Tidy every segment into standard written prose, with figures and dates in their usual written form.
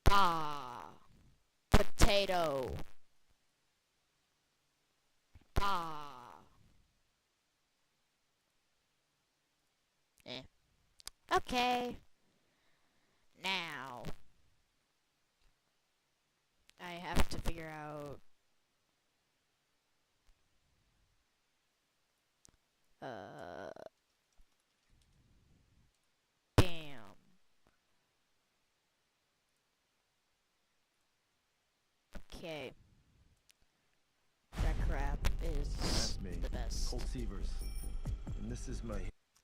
Ah, potato. Ah. Eh. Okay. Now, I have to figure out, uh, bam. Okay. That crap is That's me, the best. Colt Sievers, and this is my...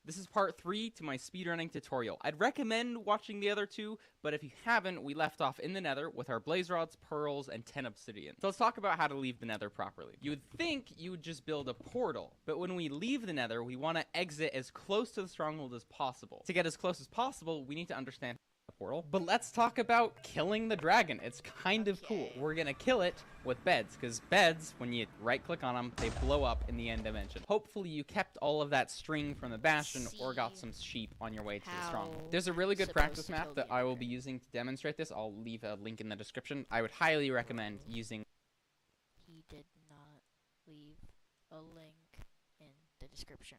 This is part 3 to my speedrunning tutorial. I'd recommend watching the other 2, but if you haven't, we left off in the nether with our blaze rods, pearls, and 10 obsidian. So let's talk about how to leave the nether properly. You would think you would just build a portal, but when we leave the nether, we want to exit as close to the stronghold as possible. To get as close as possible, we need to understand the portal. But let's talk about killing the dragon. It's kind of cool. We're gonna kill it with beds, because beds, when you right click on them, they blow up in the end dimension. Hopefully you kept all of that string from the bastion or got some sheep on your way to the stronghold. There's a really good practice map that I will be using to demonstrate this. I'll leave a link in the description. I would highly recommend using... He did not leave a link in the description.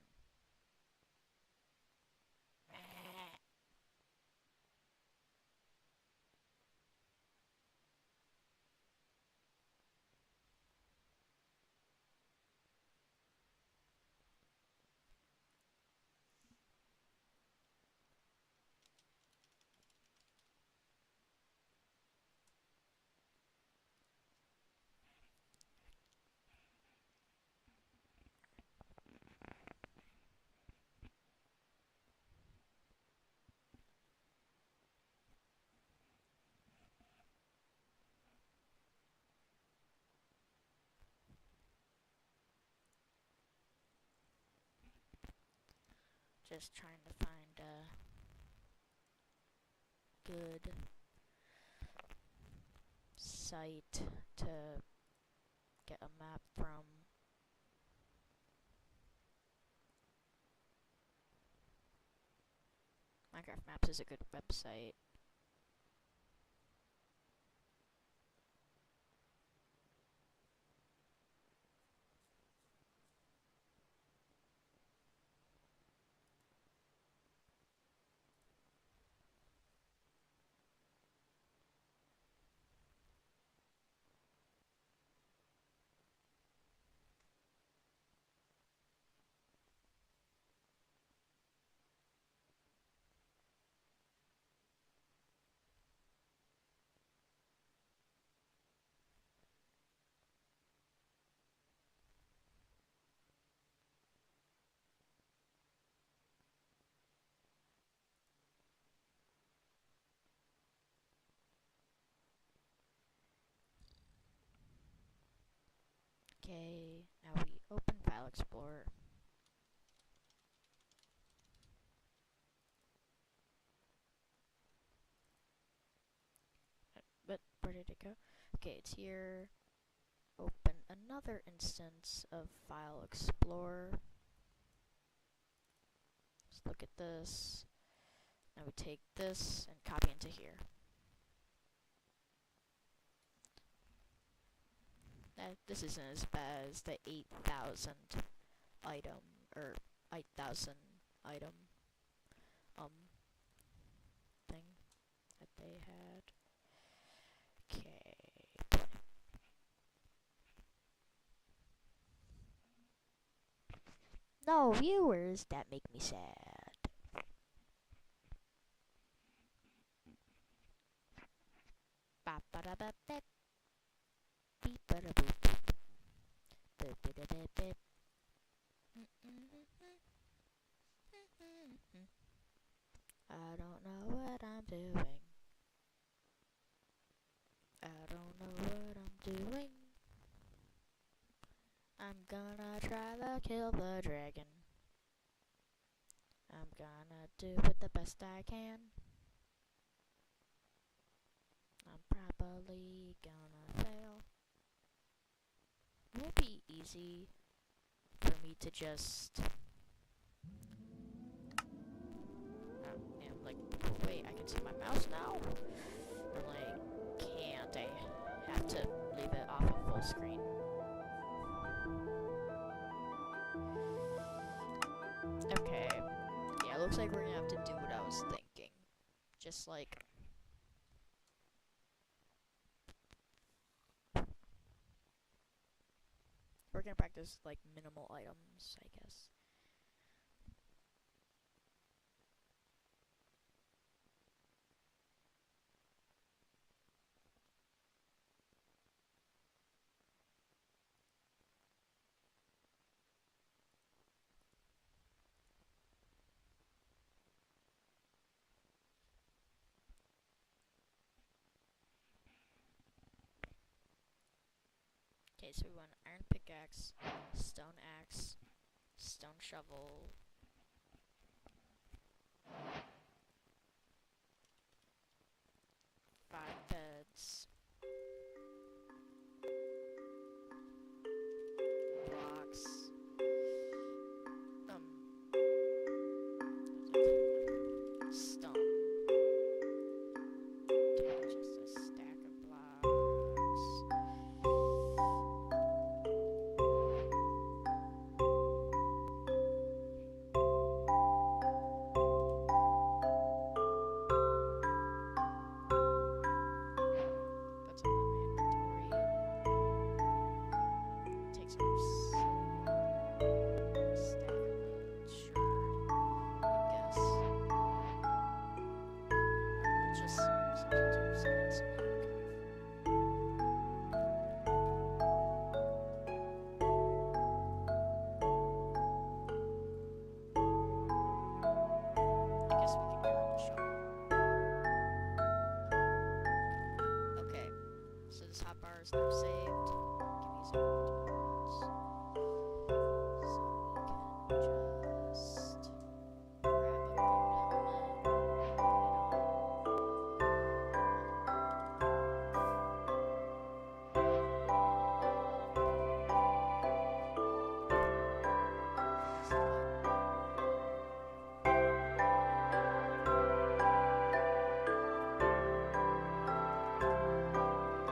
Just trying to find a good site to get a map from. Minecraft Maps is a good website. Okay, now we open File Explorer. But where did it go? Okay, it's here. Open another instance of File Explorer. Let's look at this. Now we take this and copy into here. This isn't as bad as the 8,000 item, or 8,000 item, thing that they had. Okay. No viewers, that make me sad. Ba ba da ba bip. Beep ba da boop. Bip bip bip bip bip. I don't know what I'm doing. I don't know what I'm doing. I'm gonna try to kill the dragon. I'm gonna do it the best I can. I'm probably gonna fail. It won't be easy for me to just... Oh, yeah, like, wait, I can see my mouse now? Or like... looks like we're gonna have to do what I was thinking. Just like... We're gonna practice, like, minimal items, I guess. Okay, so we want iron pickaxe, stone axe, stone shovel, 5 beds, blocks, stone, just a stack of blocks. That's all in my inventory. Takes up stack of it, sure, I guess. We'll just substitute some I guess we can grab the shovel. Okay, so this hotbar is now saved. Can use it multiple ones. So we can just grab a bone element,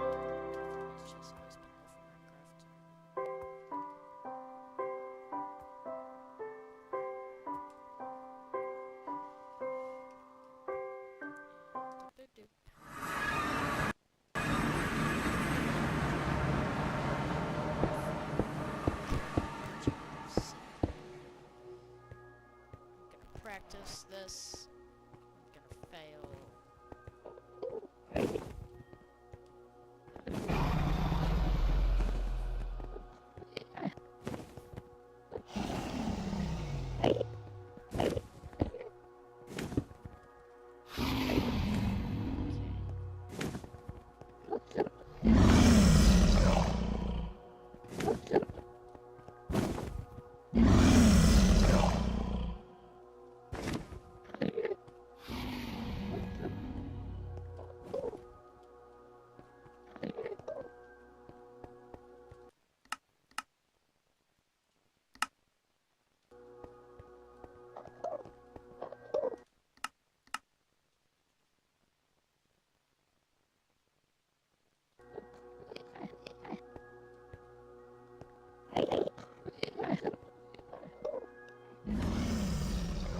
put it on. It's just always been love for Minecraft. I'm gonna practice this. I'm gonna fail. Seems friendly.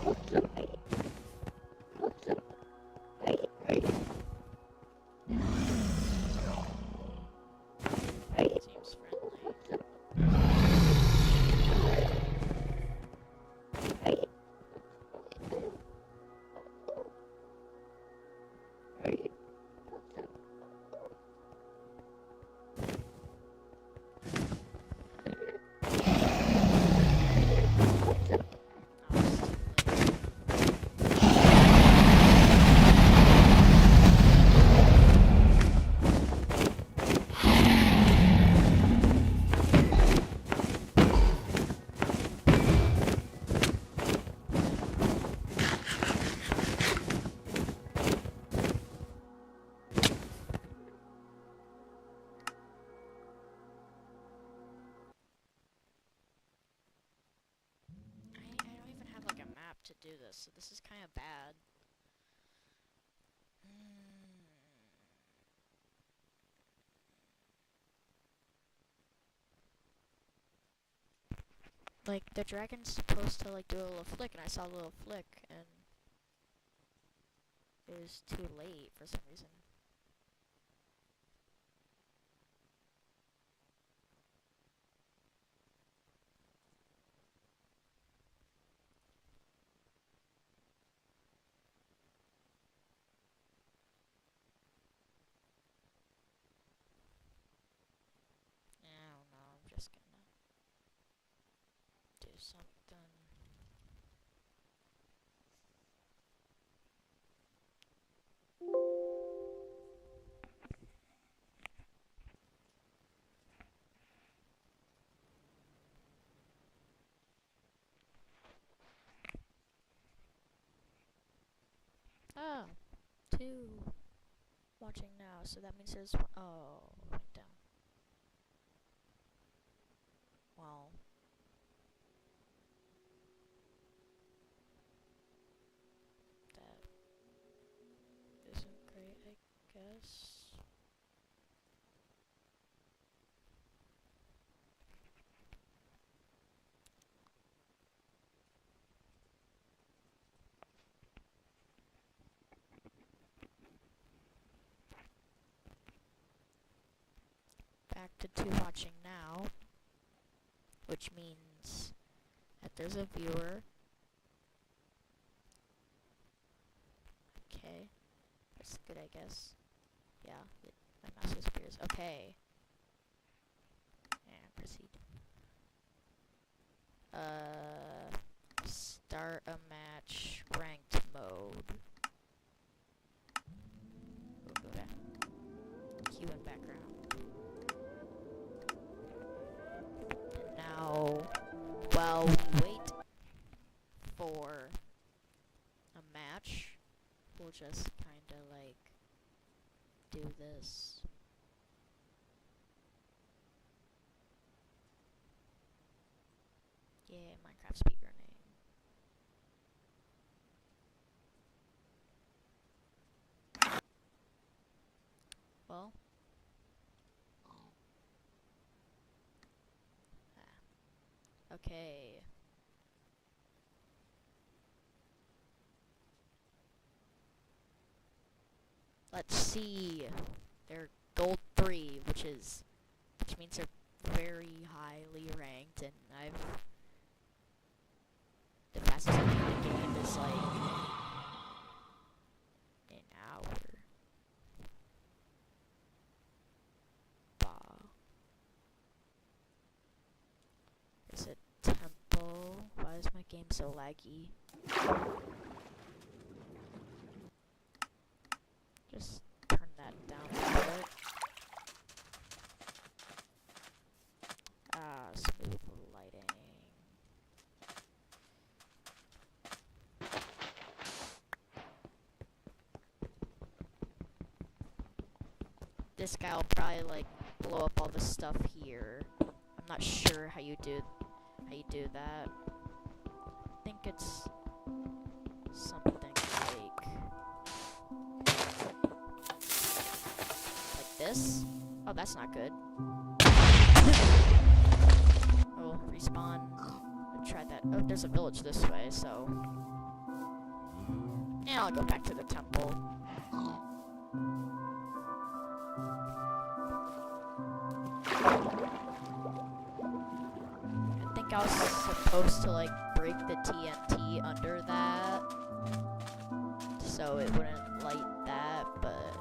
Oh, it's too late. I don't even have like a map to do this, so this is kind of bad. Like the dragon's supposed to like do a little flick, and I saw a little flick, and it was too late for some reason. I don't know, I'm just gonna do something. Oh, 2 watching now, so that means there's oh, went down. Well, that isn't great, I guess. Back to 2 watching now, which means that there's a viewer. Okay, that's good, I guess. Yeah, my mouse disappears. Okay. And proceed. Start a match, ranked mode. We'll go to cue in background. And now, while we wait for a match, we'll just kinda like do this. Yeah, Minecraft speedrunning. Well. Okay. Let's see. They're gold 3, which means they're very highly ranked, and the fastest I've ever gained is like an hour. Bah. There's a temple. Why is my game so laggy? Just turn that down a bit. Smooth lighting. This guy will probably like blow up all the stuff here. I'm not sure how you do that. I think it's something like this. Oh, that's not good. Oh, respawn. I'll try that. Oh, there's a village this way, so yeah, I'll go back to the temple. I think I was supposed to like break the TNT under that so it wouldn't light that, but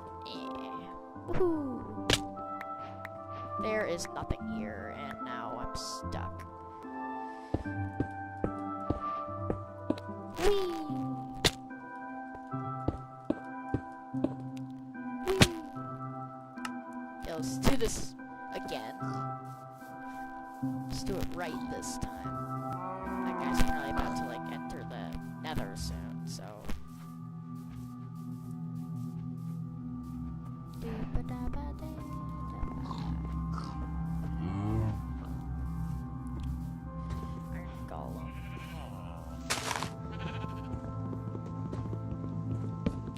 woohoo! There is nothing here, and now I'm stuck. Whee! Whee! Yeah, let's do this again. Let's do it right this time. That guy's probably about to like enter the nether soon, so. Iron Golem.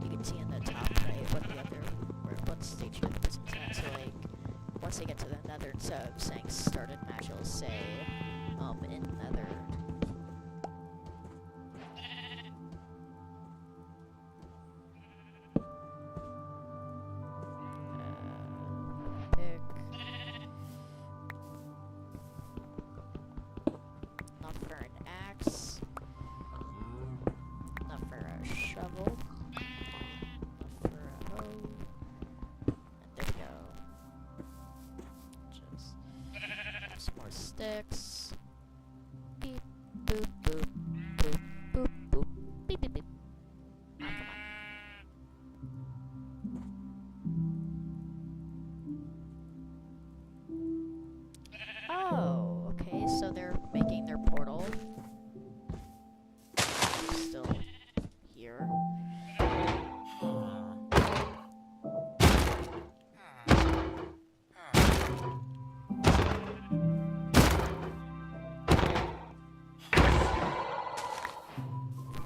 You can see in the top right what stage the person's at. So like, once they get to the nether, instead of saying started match, it'll say in nether.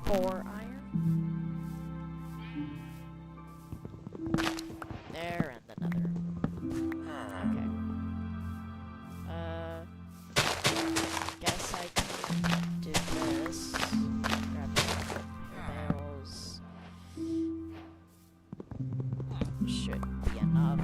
4 iron. There and another. Okay. Guess I can do this. Grab some barrels. Should be enough.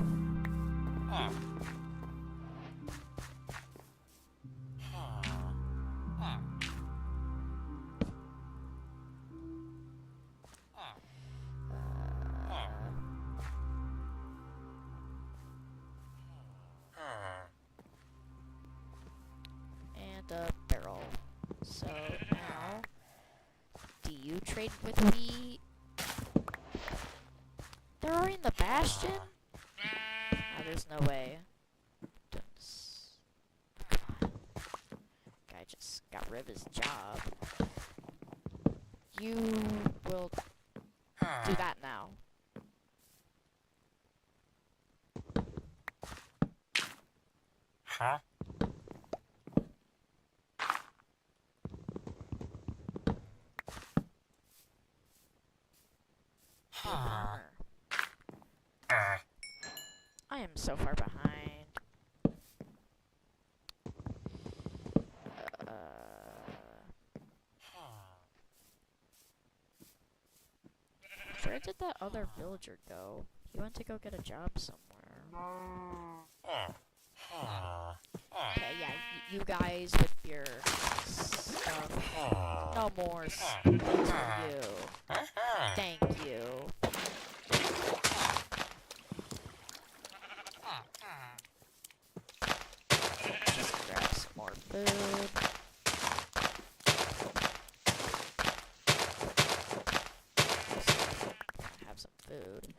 And a barrel. So now, do you trade with me? They're already in the bastion? Oh, there's no way. Guy just got rid of his job. You will do that now. Huh? Bummer. I am so far behind. Where did that other villager go? He went to go get a job somewhere. Okay, yeah, you guys with your stuff. No more things for you. Thank you. Just grab some more food. Have some food.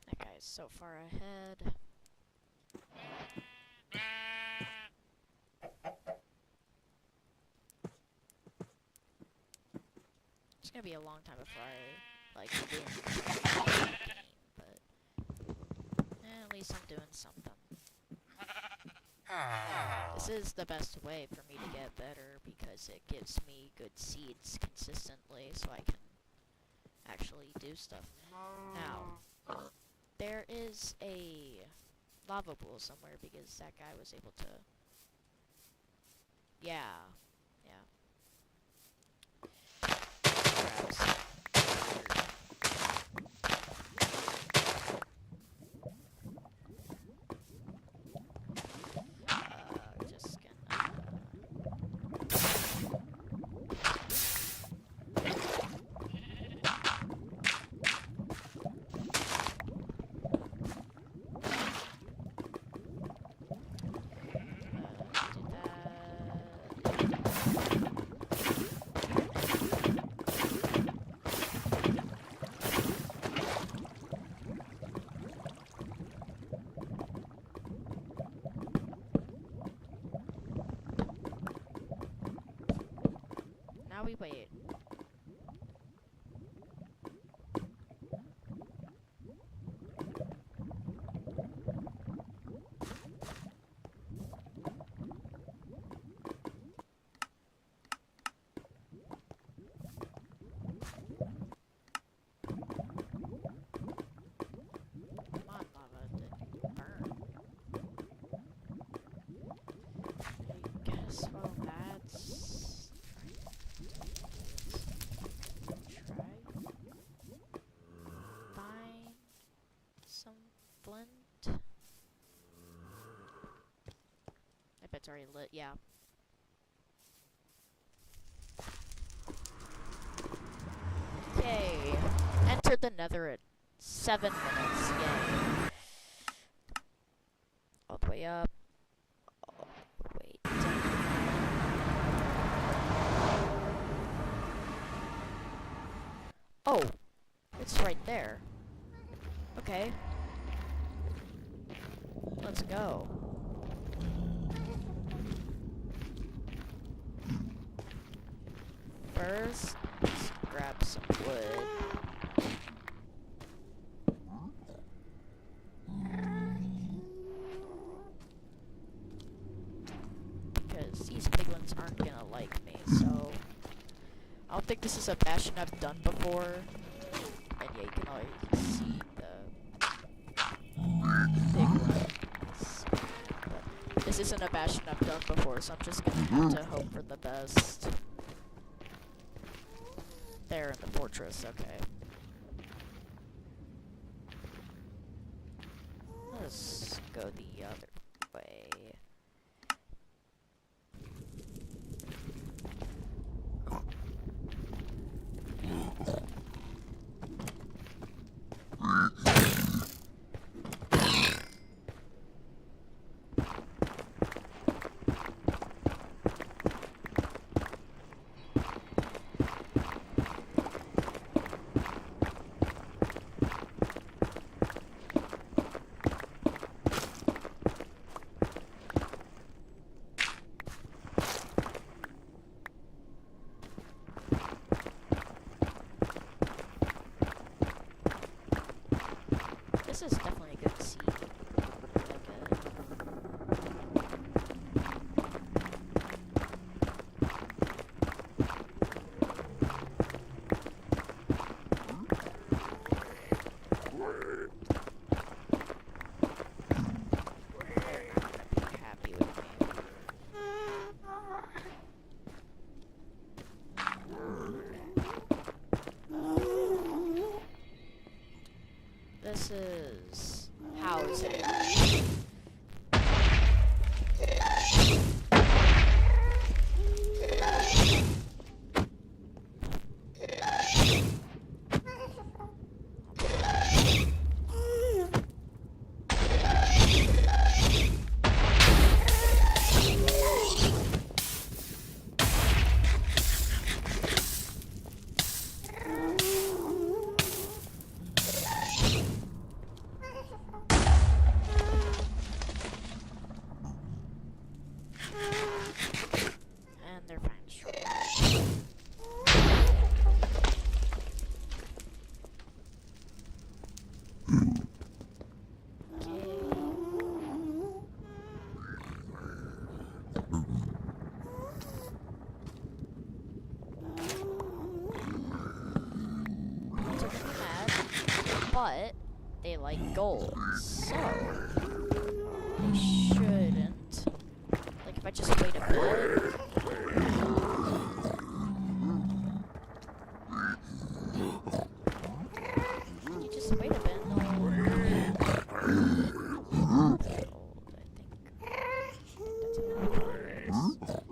That guy's so far ahead. It's gonna be a long time before I like win the game, but at least I'm doing something. This is the best way for me to get better because it gives me good seeds consistently so I can actually do stuff. Now, there is a lava pool somewhere because that guy was able to... Yeah. Grab some just gonna... Now we wait. Come on, lava, didn't burn. I guess, well, that's... Try. Find some flint. I bet it's already lit, yeah. Okay. Enter the nether at 7 minutes, yay. All the way up. All the way down. Oh, it's right there. Okay. Let's go. First, let's grab some wood. ones aren't gonna like me, so I don't think this is a bastion I've done before. And yeah, you can already see the big ones. But this isn't a bastion I've done before, so I'm just gonna have to hope for the best. There in the fortress, okay. Let's go the other way. This is definitely a good seed. I like it. They're not gonna be happy with me. This is housing. And they're fine. Sure. So they're mad, but they like gold, so they shouldn't. Like if I just wait a bit. You just wait a bit and they'll gold, I think. That's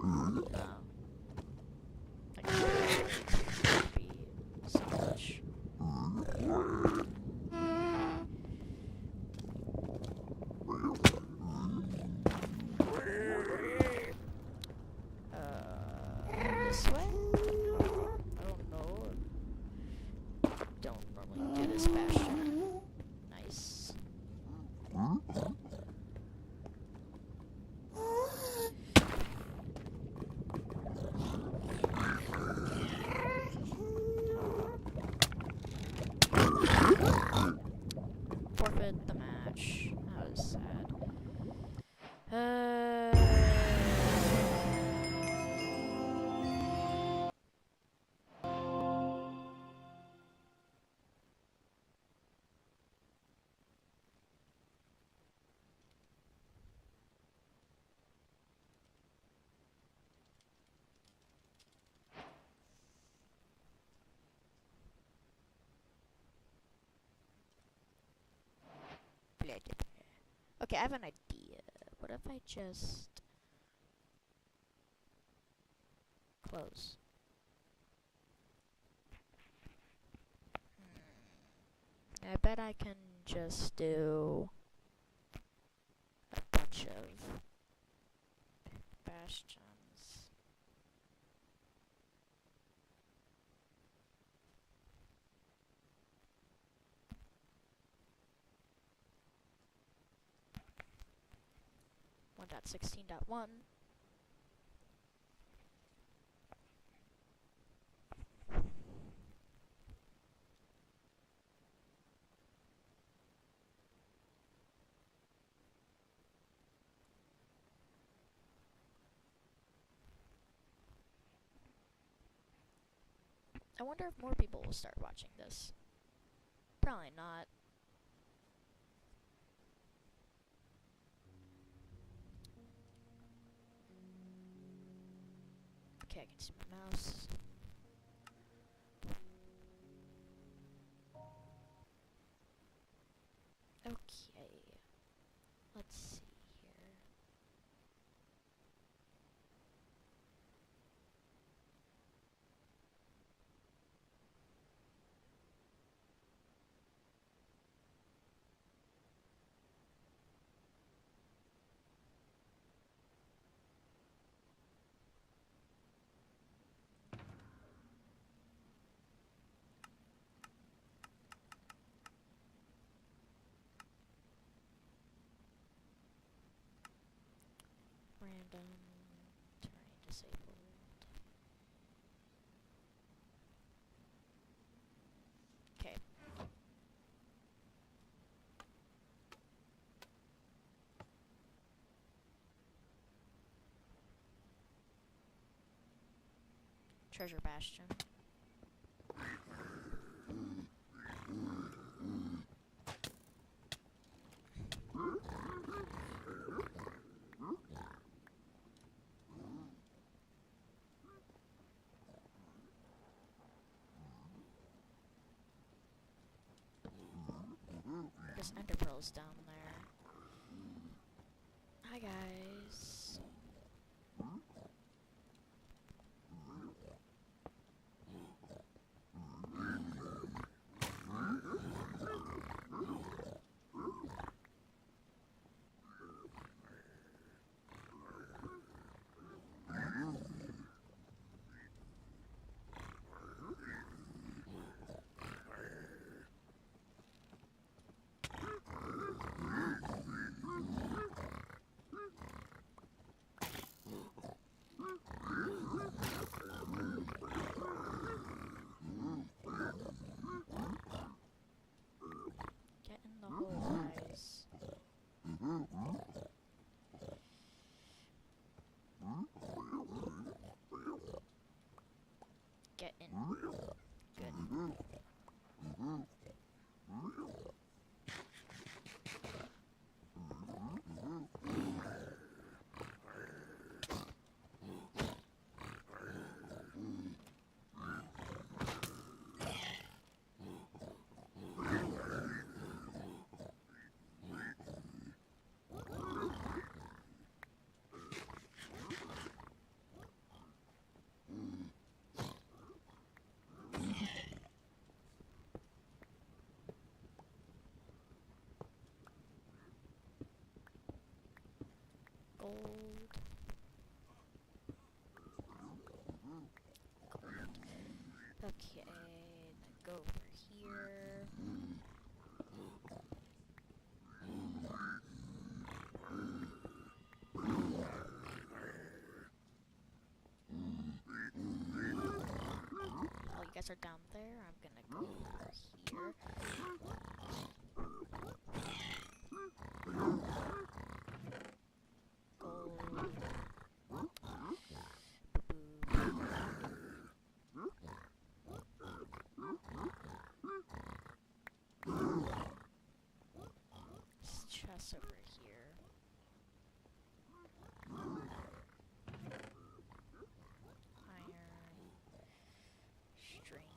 how it works. Like, be so much. This way? I don't know. Don't normally do this bastion. Nice. Forfeit the match. That was sad. Okay, I have an idea. What if I just close? I bet I can just do a bunch of bastions. One dot 16.1. I wonder if more people will start watching this. Probably not. Okay, I can see my mouse. Okay. Let's see here. Random terrain disabled. Okay. Treasure Bastion. There's ender pearls down there. Hi guys. Get in the hole, guys. Get in. Good. Gold. Okay, then go over here. Oh, you guys are down there. I'm gonna go over here. Gold. This chest over here. Iron. String.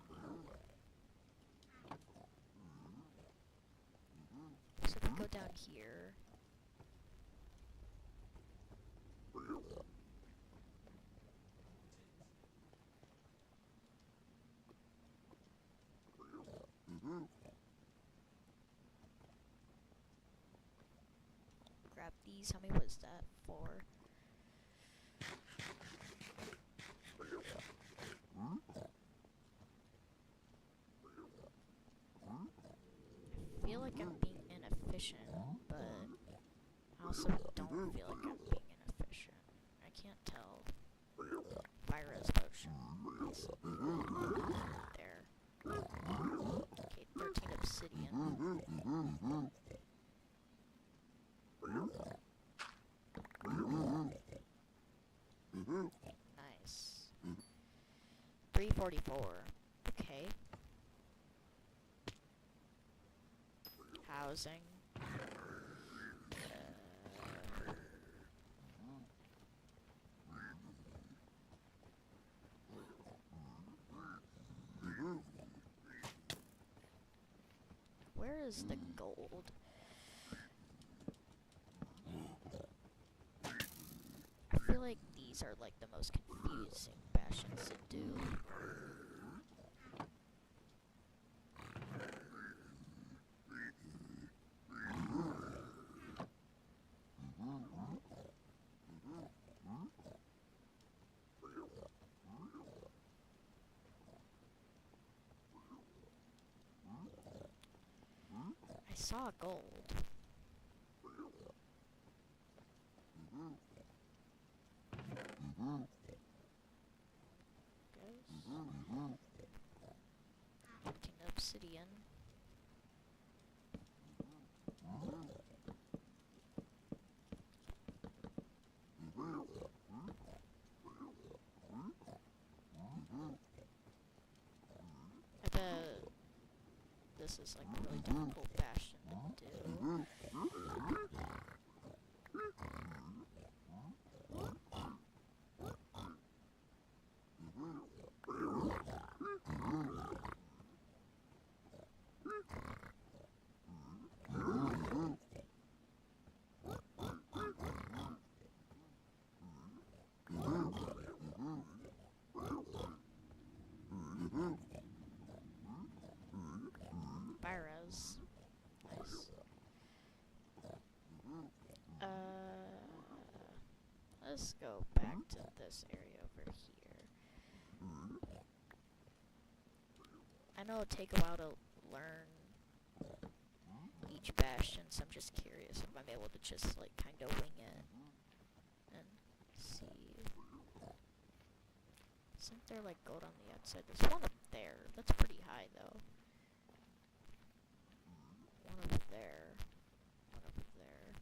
So we go down here. Grab these. How many was that? 4. I feel like I'm being inefficient, but I also don't feel like I'm being inefficient. I can't tell. Virus potion. There. Okay, 13 obsidian. Nice. 344. housing. Where is the gold? I feel like these are like the most confusing bastions to do. I saw gold. Collecting obsidian. I bet this is like a really difficult bastion to do. Byros. Nice. Let's go back to this area over here. I know it'll take a while to learn each bastion, so I'm just curious if I'm able to just like kind of wing it and see. Isn't there like gold on the outside? There's one up there. That's pretty high though. One up there. One up there.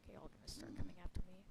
Okay, all gonna start coming after me.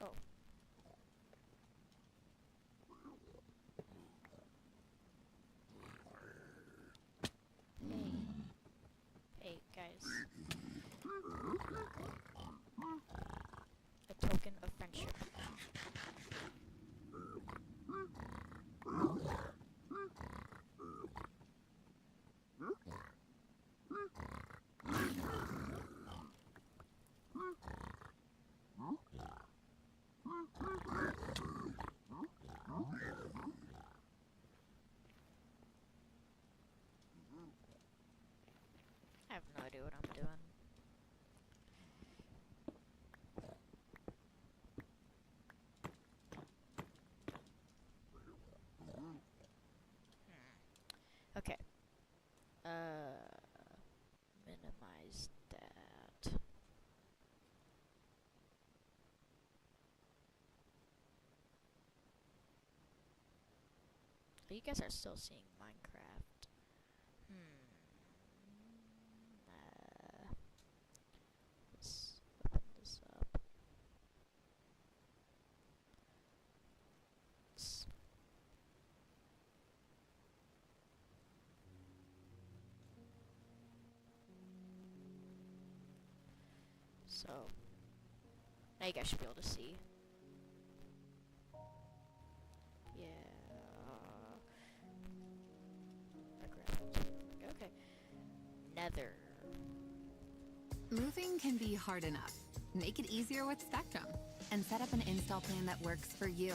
Oh. Hey, guys. A token of friendship. I have no idea what I'm doing. Okay. Minimize that. Oh, you guys are still seeing Minecraft. Let's open this up. So, now you guys should be able to see. Yeah. Okay. Nether. Moving can be hard enough. Make it easier with Spectrum and set up an install plan that works for you.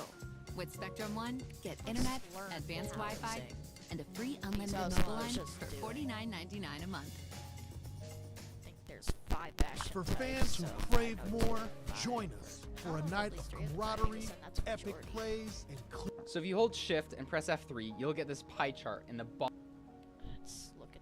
With Spectrum One, get internet, Learn advanced housing. Wi-Fi, and a free unlimited These mobile are line just for doing. $49.99 a month. I think there's 5 Bastion For types, fans who so crave I know more, there's 5. join us for I a don't know night if of these 3 are the camaraderie, tiniest, and that's a epic majority. plays, and So if you hold shift and press F3, you'll get this pie chart in the bottom. Let's look at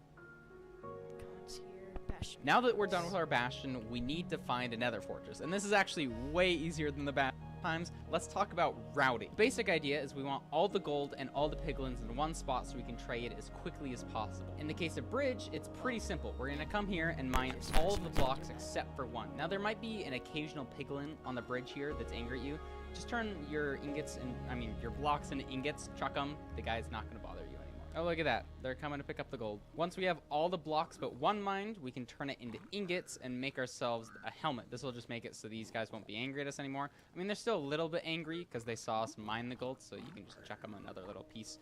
comments here. Bastion. Now that we're done with our bastion, we need to find a nether fortress. And this is actually way easier than the bastion times. Let's talk about routing. Basic idea is we want all the gold and all the piglins in one spot so we can trade as quickly as possible. In the case of bridge, it's pretty simple. We're gonna come here and mine all of the blocks except for one. Now there might be an occasional piglin on the bridge here that's angry at you. Just turn your ingots and, your blocks into ingots, chuck them. The guy's not gonna bother you anymore. Oh, look at that. They're coming to pick up the gold. Once we have all the blocks but one mined, we can turn it into ingots and make ourselves a helmet. This will just make it so these guys won't be angry at us anymore. I mean, they're still a little bit angry because they saw us mine the gold, so you can just chuck them another little piece.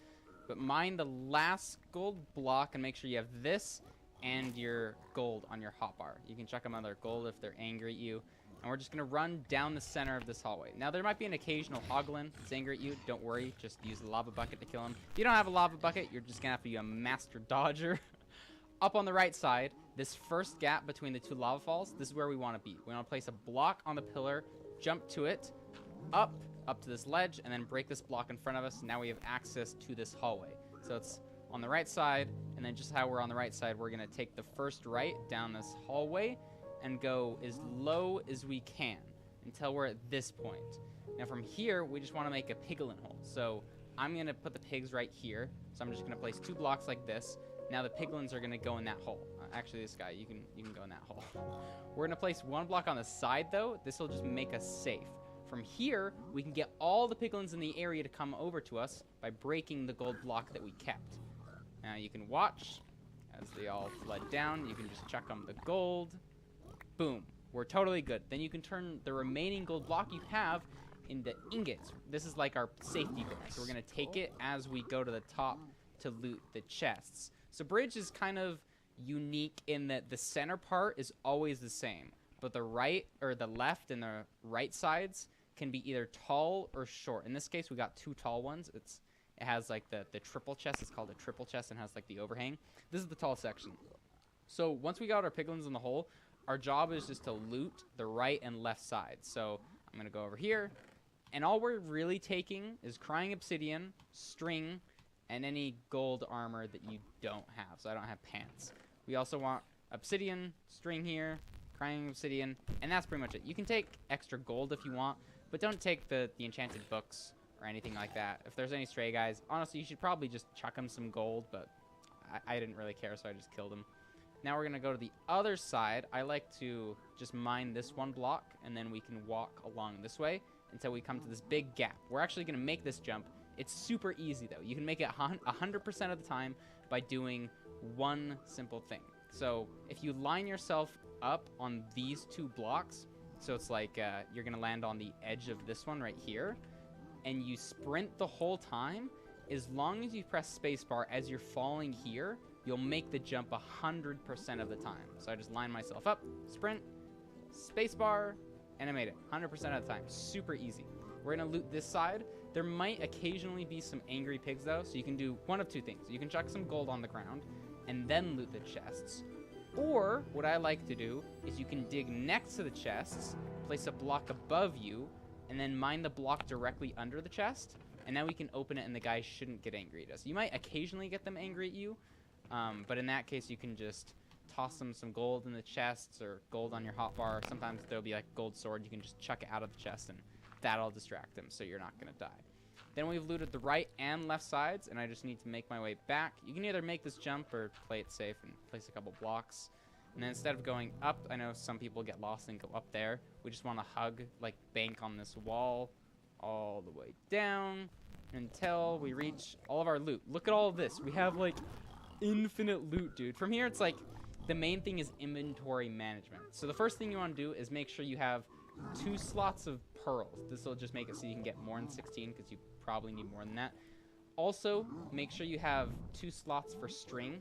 But mine the last gold block and make sure you have this and your gold on your hotbar. You can chuck them another gold if they're angry at you. And we're just going to run down the center of this hallway. Now, there might be an occasional hoglin that's angry at you. Don't worry. Just use the lava bucket to kill him. If you don't have a lava bucket, you're just going to have to be a master dodger. Up on the right side, this first gap between the two lava falls, this is where we want to be. We want to place a block on the pillar, jump to it, up to this ledge, and then break this block in front of us. Now we have access to this hallway. So it's on the right side, and then just how we're on the right side, we're going to take the first right down this hallway and go as low as we can until we're at this point. Now from here, we just want to make a piglin hole. So I'm going to put the pigs right here. So I'm just going to place 2 blocks like this. Now the piglins are going to go in that hole. Actually, this guy, you can go in that hole. We're going to place 1 block on the side, though. This will just make us safe. From here, we can get all the piglins in the area to come over to us by breaking the gold block that we kept. Now you can watch as they all flood down. You can just chuck them the gold. Boom. We're totally good. Then you can turn the remaining gold block you have into ingots. This is like our safety goal. So we're going to take it as we go to the top to loot the chests. So bridge is kind of unique in that the center part is always the same, but the right or the left and the right sides can be either tall or short. In this case, we got 2 tall ones. It has like the triple chest. It's called a triple chest and has like the overhang. This is the tall section. So once we got our piglins in the hole, our job is just to loot the right and left side. So I'm going to go over here. And all we're really taking is crying obsidian, string, and any gold armor that you don't have. So I don't have pants. We also want obsidian, string here, crying obsidian, and that's pretty much it. You can take extra gold if you want, but don't take the enchanted books or anything like that. If there's any stray guys, honestly, you should probably just chuck them some gold, but I didn't really care, so I just killed them. Now we're going to go to the other side. I like to just mine this 1 block, and then we can walk along this way until we come to this big gap. We're actually going to make this jump. It's super easy, though. You can make it 100% of the time by doing one simple thing. So if you line yourself up on these 2 blocks, so it's like you're going to land on the edge of this one right here, and you sprint the whole time, as long as you press spacebar as you're falling here, you'll make the jump 100% of the time. So I just line myself up, sprint, spacebar, and I made it 100% of the time. Super easy. We're going to loot this side. There might occasionally be some angry pigs, though, so you can do one of 2 things. You can chuck some gold on the ground and then loot the chests. Or what I like to do is you can dig next to the chests, place a block above you, and then mine the block directly under the chest. And now we can open it and the guys shouldn't get angry at us. You might occasionally get them angry at you, but in that case, you can just toss them some gold in the chests or gold on your hotbar. Sometimes there'll be like gold sword. You can just chuck it out of the chest and that'll distract them so you're not going to die. Then we've looted the right and left sides, and I just need to make my way back. You can either make this jump or play it safe and place a couple blocks. And then instead of going up, I know some people get lost and go up there. We just want to hug, like bank on this wall all the way down until we reach all of our loot. Look at all of this. We have like infinite loot, dude. From here, it's like the main thing is inventory management. So the first thing you want to do is make sure you have 2 slots of pearls. This will just make it so you can get more than 16 because you probably need more than that. Also, make sure you have 2 slots for string.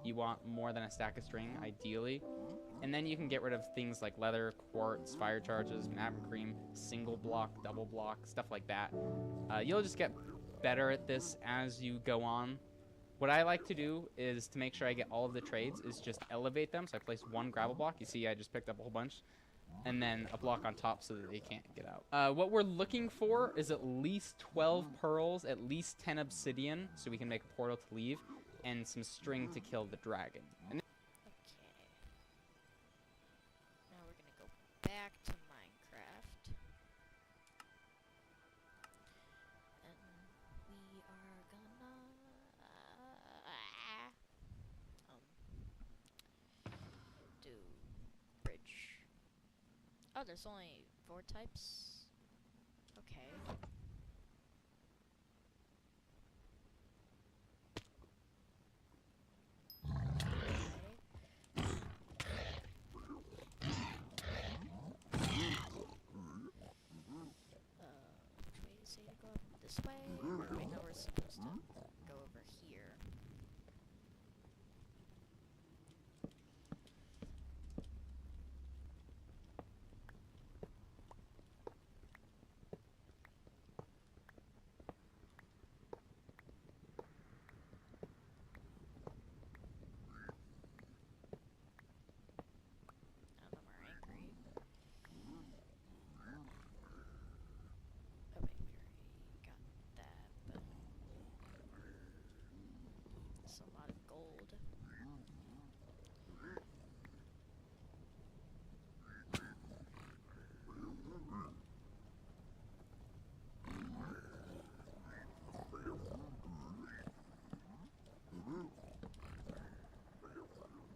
You want more than a stack of string, ideally. And then you can get rid of things like leather, quartz, fire charges, magma cream, single block, double block, stuff like that. You'll just get better at this as you go on. What I like to do is to make sure I get all of the trades is just elevate them. So I place one gravel block. You see I just picked up a whole bunch. And then a block on top so that they can't get out. What we're looking for is at least 12 pearls, at least 10 obsidian, so we can make a portal to leave, and some string to kill the dragon. And Okay. Now we're gonna go back to Minecraft. And we are gonna do bridge. Oh, there's only 4 types. Okay. Which way to say to go up this way? Or I know we're supposed to go over here. Now that we're angry. Oh wait, we already got that, but it's a lot of gold.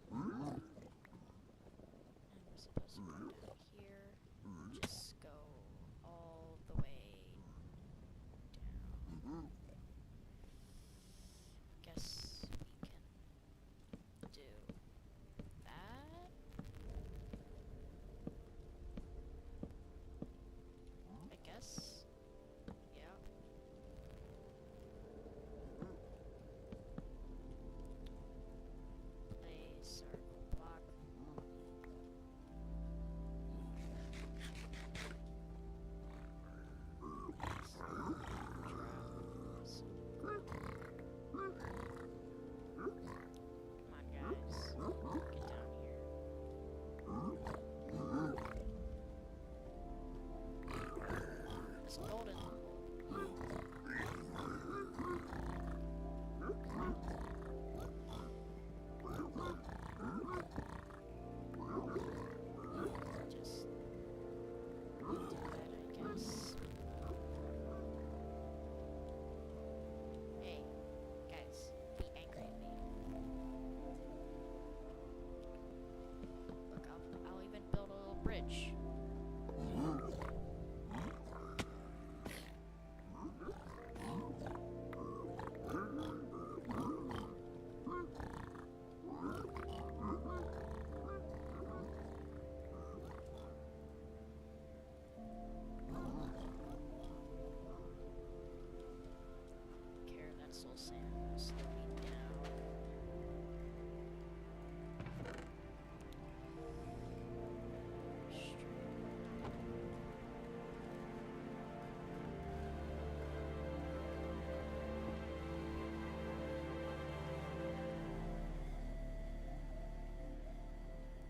And we're supposed to go down here. Just go all the way down. Guess we can do that. I guess. Yeah. Play circle block. Come on, guys. Get down here. It's golden. Just do that, I guess. Hey, guys, be angry at me. Look, I'll even build a little bridge. Care that soul sand will slow me down.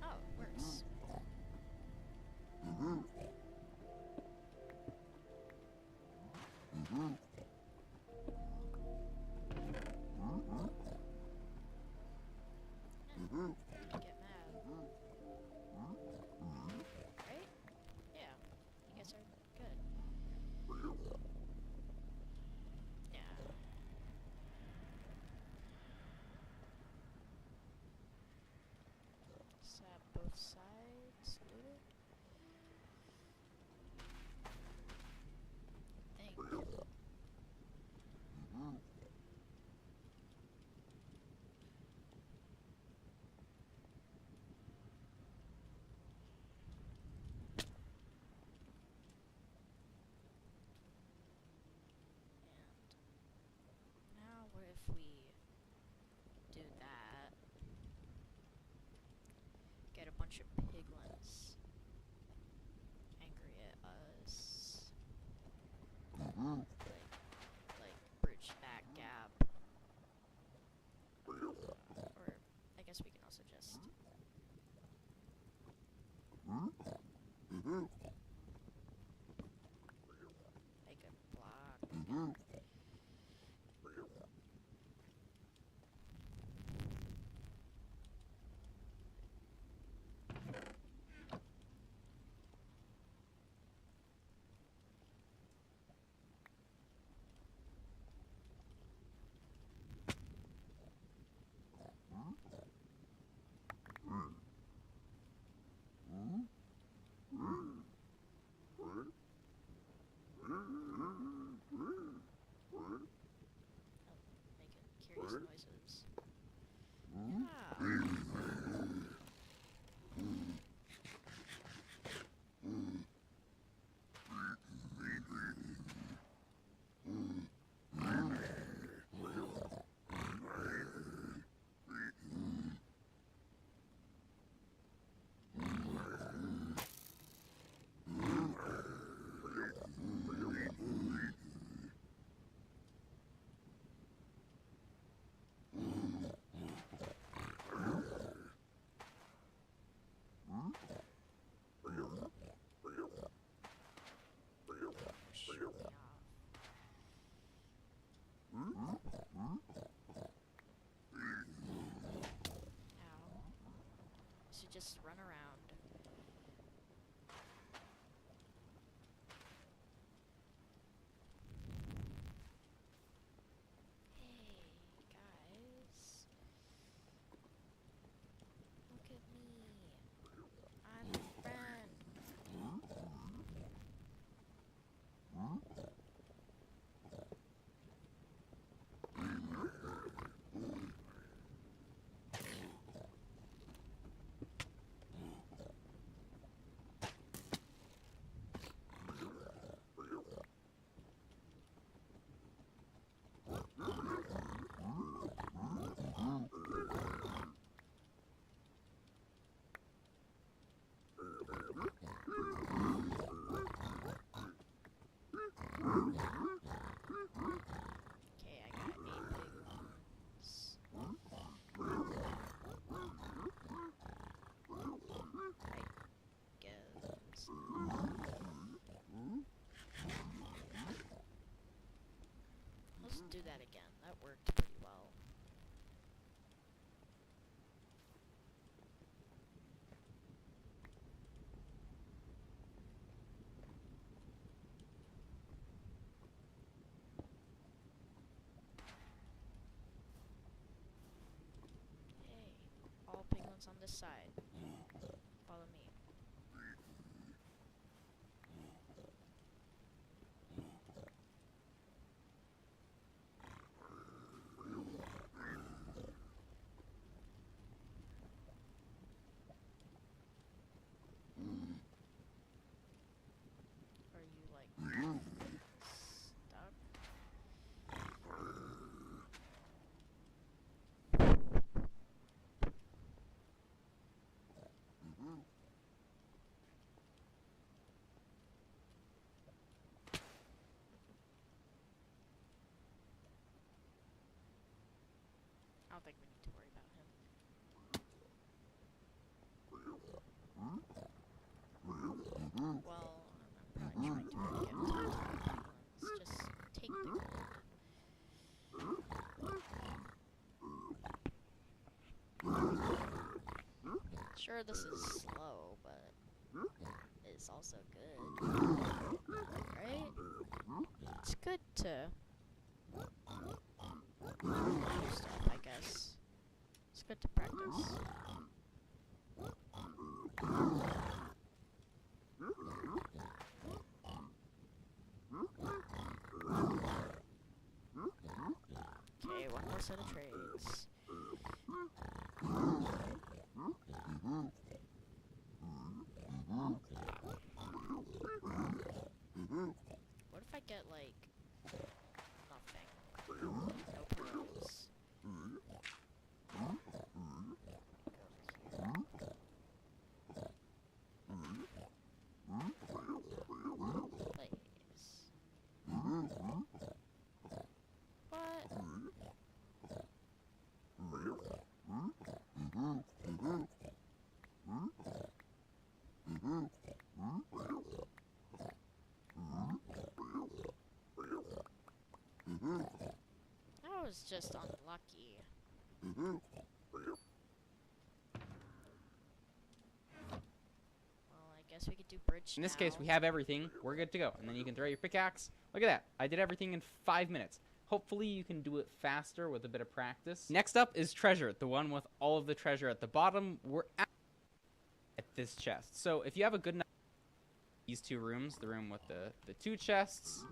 Oh, it works. Get mad. Right? Yeah. You guys are good. Yeah. Sap both sides. Looted. Think. And now what if we do that? Get a bunch of Make a block. Making curious noises. Yeah. Shoot me off. Ow. Should just run around. Hey, guys. Look at me. I'm a friend. Okay, I got 8 big ones. I guess. Let's do that again. That worked pretty well. Hey, all penguins on this side. Follow me. Are you like stuck? I don't think we need to worry about him. Well, I'm probably trying to get him to penguins. Just take the gold. Sure, this is slow, but it's also good. Right? It's good to do stuff, I guess. It's good to practice. Okay, one more set of trades. What if I get like nothing? No pearls. Please. What? was just unlucky. Well, I guess we could do bridge In this case, we now. have everything. We're good to go. And then you can throw your pickaxe. Look at that. I did everything in 5 minutes. Hopefully you can do it faster with a bit of practice. Next up is treasure, the one with all of the treasure at the bottom. We're at this chest. So if you have a good enough, these two rooms, the room with the two chests,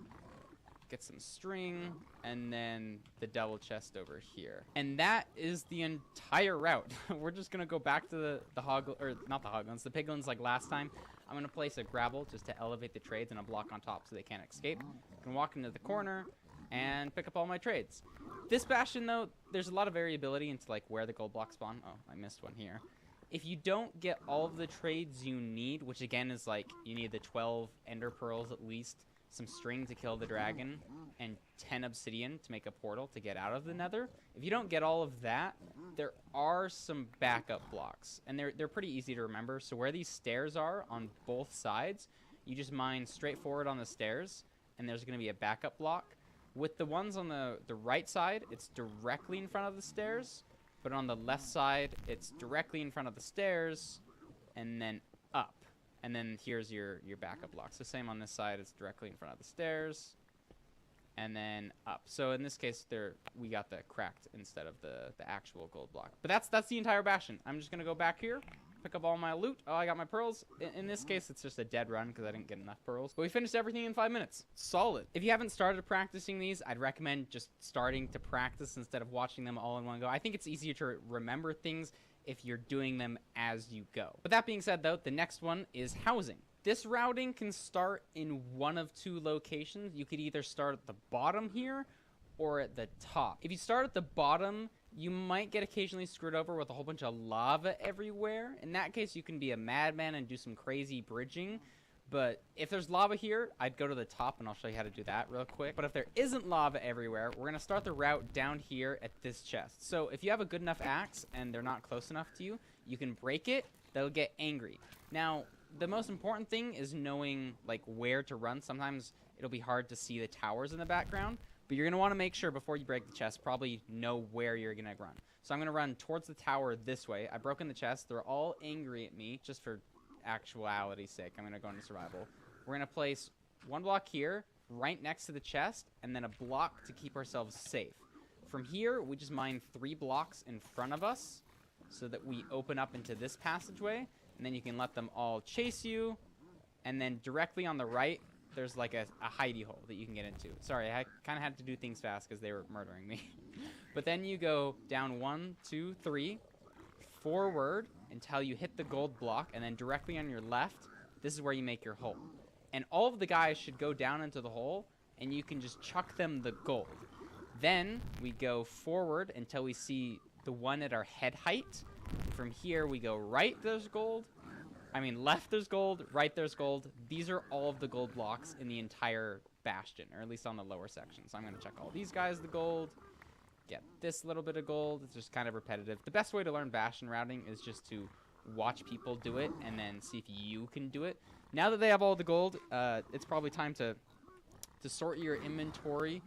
get some string, and then the double chest over here. And that is the entire route. We're just gonna go back to the hog, or not the hoglins, the piglins like last time. I'm gonna place a grabble just to elevate the trades and a block on top so they can't escape. I can walk into the corner and pick up all my trades. This bastion though, there's a lot of variability into like where the gold blocks spawn. Oh, I missed one here. If you don't get all of the trades you need, which again is like you need the 12 ender pearls at least, some string to kill the dragon, and 10 obsidian to make a portal to get out of the nether. If you don't get all of that, there are some backup blocks, and they're pretty easy to remember. So where these stairs are on both sides, you just mine straight forward on the stairs, and there's going to be a backup block. With the ones on the right side, it's directly in front of the stairs, but on the left side, it's directly in front of the stairs, and then up. And then here's your backup block. So same on this side, it's directly in front of the stairs, and then up. So in this case, we got the cracked instead of the actual gold block. But that's the entire bastion. I'm just gonna go back here, pick up all my loot. Oh, I got my pearls. In this case, it's just a dead run because I didn't get enough pearls. But we finished everything in 5 minutes. Solid. If you haven't started practicing these, I'd recommend just starting to practice instead of watching them all in one go. I think it's easier to remember things if you're doing them as you go. But that being said though, the next one is housing. This routing can start in one of two locations. You could either start at the bottom here or at the top. If you start at the bottom, you might get occasionally screwed over with a whole bunch of lava everywhere. In that case, you can be a madman and do some crazy bridging. But if there's lava here, I'd go to the top, and I'll show you how to do that real quick. But if there isn't lava everywhere, we're going to start the route down here at this chest. So if you have a good enough axe and they're not close enough to you, you can break it. They'll get angry. Now, the most important thing is knowing like where to run. Sometimes it'll be hard to see the towers in the background, but you're going to want to make sure before you break the chest, probably know where you're going to run. So I'm going to run towards the tower this way. I've broken the chest. They're all angry at me just for actuality's sake. I'm going to go into survival. We're going to place one block here right next to the chest and then a block to keep ourselves safe. From here, we just mine 3 blocks in front of us so that we open up into this passageway, and then you can let them all chase you. And then directly on the right, there's like a hidey hole that you can get into. Sorry, I kind of had to do things fast because they were murdering me. But then you go down 1, 2, 3, forward until you hit the gold block, and then directly on your left, this is where you make your hole. And all of the guys should go down into the hole, and you can just chuck them the gold. Then we go forward until we see the one at our head height. From here, we go right, there's gold. I mean, left there's gold, right there's gold. These are all of the gold blocks in the entire bastion, or at least on the lower section. So I'm going to check all these guys the gold, get this little bit of gold. It's just kind of repetitive. The best way to learn bastion routing is just to watch people do it and then see if you can do it. Now that they have all the gold, it's probably time to sort your inventory.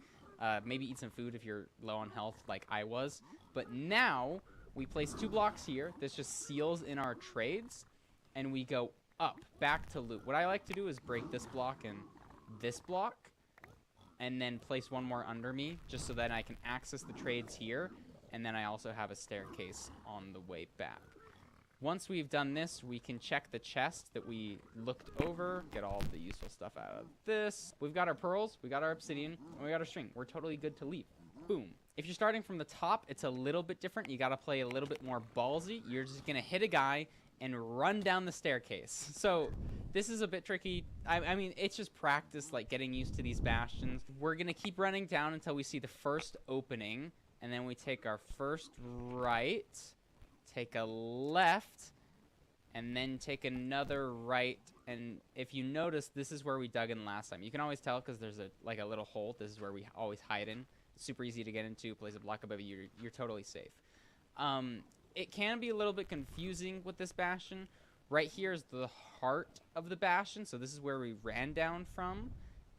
Maybe eat some food if you're low on health like I was. But now we place 2 blocks here. This just seals in our trades. And we go up, back to loot. What I like to do is break this block and this block, and then place one more under me, just so that I can access the trades here, and then I also have a staircase on the way back. Once we've done this, we can check the chest that we looked over, get all the useful stuff out of this. We've got our pearls, we got our obsidian, and we got our string. We're totally good to leave. Boom. If you're starting from the top, it's a little bit different. You gotta play a little bit more ballsy. You're just gonna hit a guy and run down the staircase. So this is a bit tricky. I mean, it's just practice, like getting used to these bastions. We're gonna keep running down until we see the first opening, and then we take our first right, take a left, and then take another right. And if you notice, this is where we dug in last time. You can always tell because there's a little hole. This is where we always hide in. It's super easy to get into. Place a block above you, you're totally safe. It can be a little bit confusing with this bastion. Right here is the heart of the bastion, so this is where we ran down from.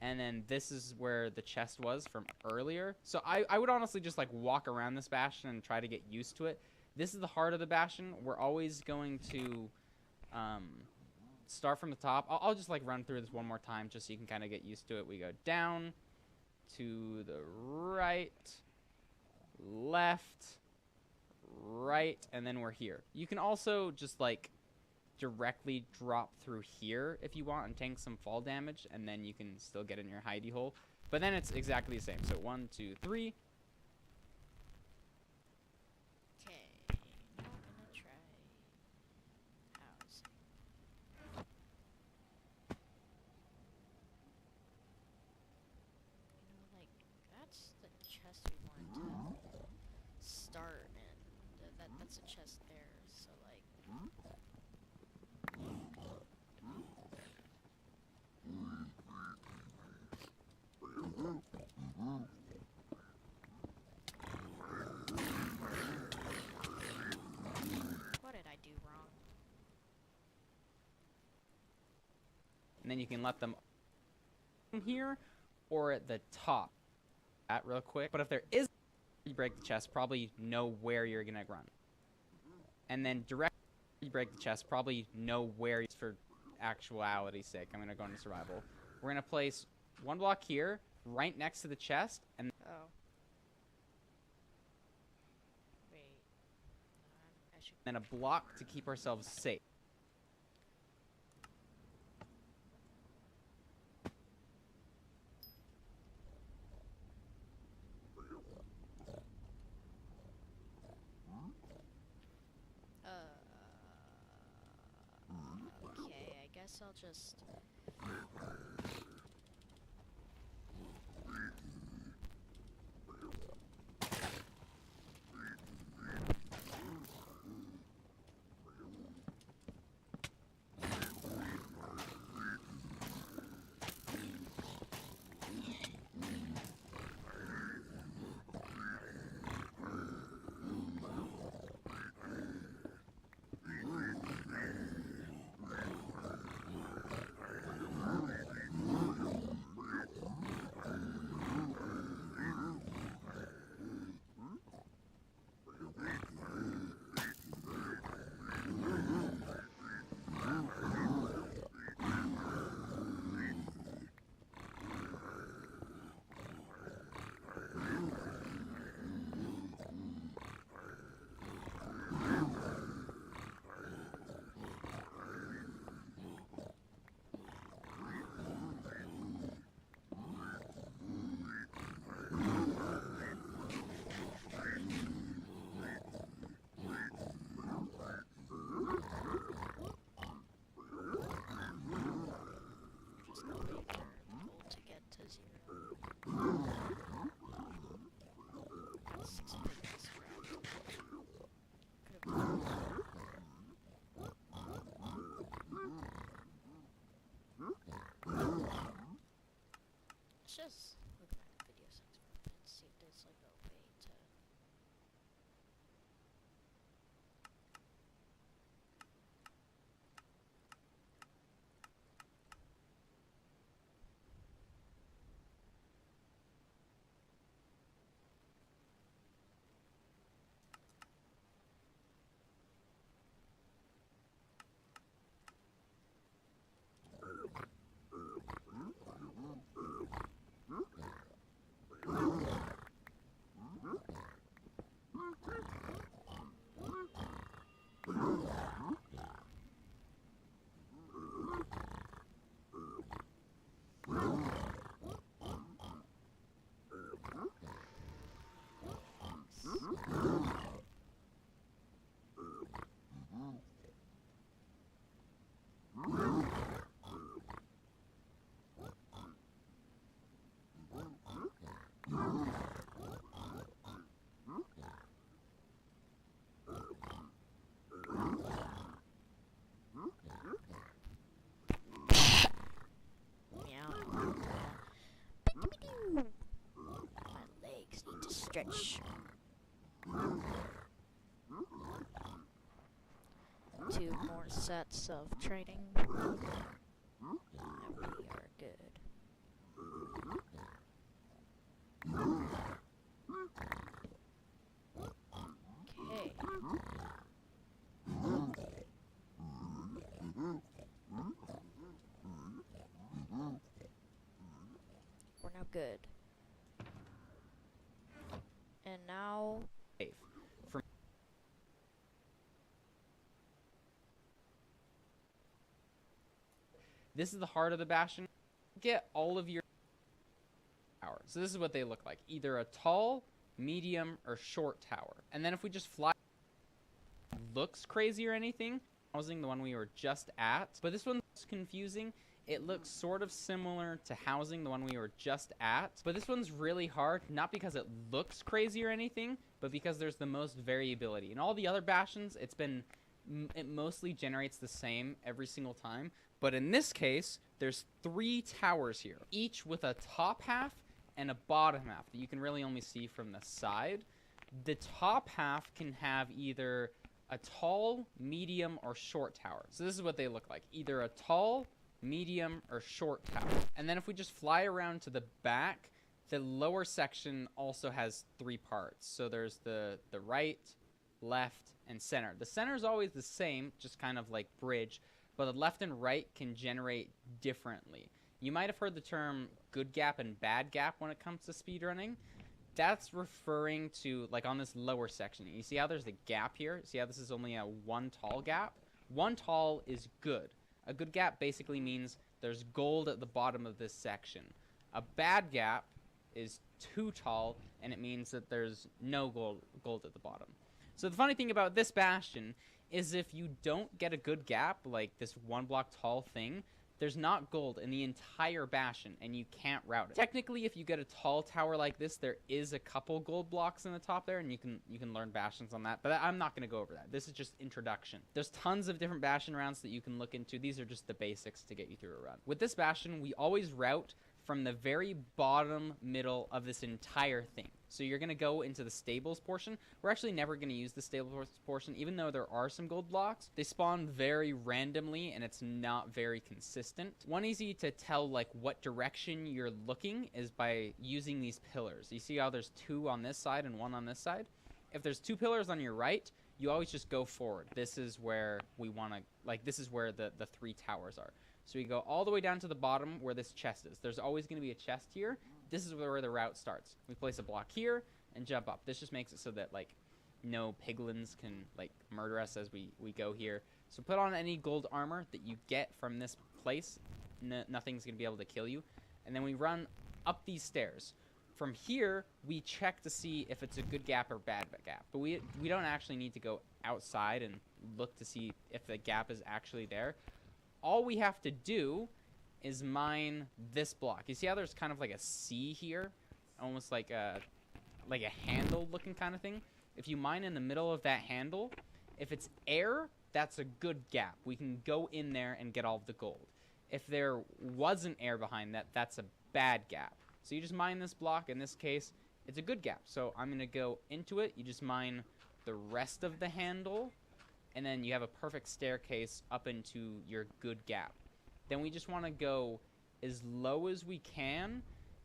and then this is where the chest was from earlier. So I would honestly just like walk around this bastion and try to get used to it. This is the heart of the bastion. We're always going to start from the top. I'll just like run through this one more time just so you can kind of get used to it. We go down, to the right, left, right, and then we're here. You can also just like directly drop through here if you want and tank some fall damage, and then you can still get in your hidey hole. But then it's exactly the same. So 1, 2, 3. Okay, now I'm gonna try housing. You know, like, that's the chest we wanted to start in. That's a chest there, so like... What did I do wrong? And then you can let them here or at the top. That real quick. But if there is you break the chest, probably know where you're gonna run. And then directly break the chest, probably know where for actuality's sake. I'm gonna go into survival. We're gonna place one block here, right next to the chest, and Oh. Wait. I should... then a block to keep ourselves safe. Okay, I guess I'll just... Just wait for gold to get to 0. Let's spin this around. Could've... Let's just look back at video settings for a bit and see if there's like a way to... Stretch. 2 more sets of training. And we are good. good. And now, safe. From this is the heart of the bastion. Get all of your towers. So this is what they look like. Either a tall, medium, or short tower. And then if we just fly, looks crazy or anything, housing the one we were just at. But this one's confusing. It looks sort of similar to housing the one we were just at. But this one's really hard, not because it looks crazy or anything, but because there's the most variability. In all the other bastions, it mostly generates the same every single time. But in this case, there's 3 towers here, each with a top half and a bottom half that you can really only see from the side. The top half can have either a tall, medium, or short tower. So this is what they look like. Either a tall, medium, or short tower. And then if we just fly around to the back, the lower section also has 3 parts. So there's the right, left, and center. The center is always the same, just kind of like bridge, but the left and right can generate differently. You might have heard the term good gap and bad gap when it comes to speedrunning. That's referring to, like, on this lower section. You see how there's the gap here? See how this is only a 1 tall gap? 1 tall is good. A good gap basically means there's gold at the bottom of this section. A bad gap is 2 tall, and it means that there's no gold at the bottom. So the funny thing about this bastion is if you don't get a good gap, like this 1 block tall thing, there's not gold in the entire bastion, and you can't route it. Technically, if you get a tall tower like this, there is a couple gold blocks in the top there, and you can learn bastions on that, but I'm not going to go over that. This is just introduction. There's tons of different bastion rounds that you can look into. These are just the basics to get you through a run. With this bastion, we always route from the very bottom middle of this entire thing. So you're going to go into the stables portion. We're actually never going to use the stables portion, even though there are some gold blocks. They spawn very randomly, and it's not very consistent. One easy to tell, like, what direction you're looking is by using these pillars. You see how there's 2 on this side and 1 on this side? If there's 2 pillars on your right, you always just go forward. This is where we want to, like, this is where the 3 towers are. So we go all the way down to the bottom where this chest is. There's always going to be a chest here. This is where the route starts. We place a block here and jump up. This just makes it so that, like, no piglins can, like, murder us as we go here. So put on any gold armor that you get from this place. Nothing's going to be able to kill you. And then we run up these stairs. From here, we check to see if it's a good gap or bad gap. But we don't actually need to go outside and look to see if the gap is actually there. All we have to do is mine this block. You see how there's kind of like a C here? Almost like a handle looking kind of thing. If you mine in the middle of that handle, if it's air, that's a good gap. We can go in there and get all of the gold. If there wasn't air behind that, that's a bad gap. So you just mine this block. In this case, it's a good gap. So I'm going to go into it. You just mine the rest of the handle, and then you have a perfect staircase up into your good gap. Then we just want to go as low as we can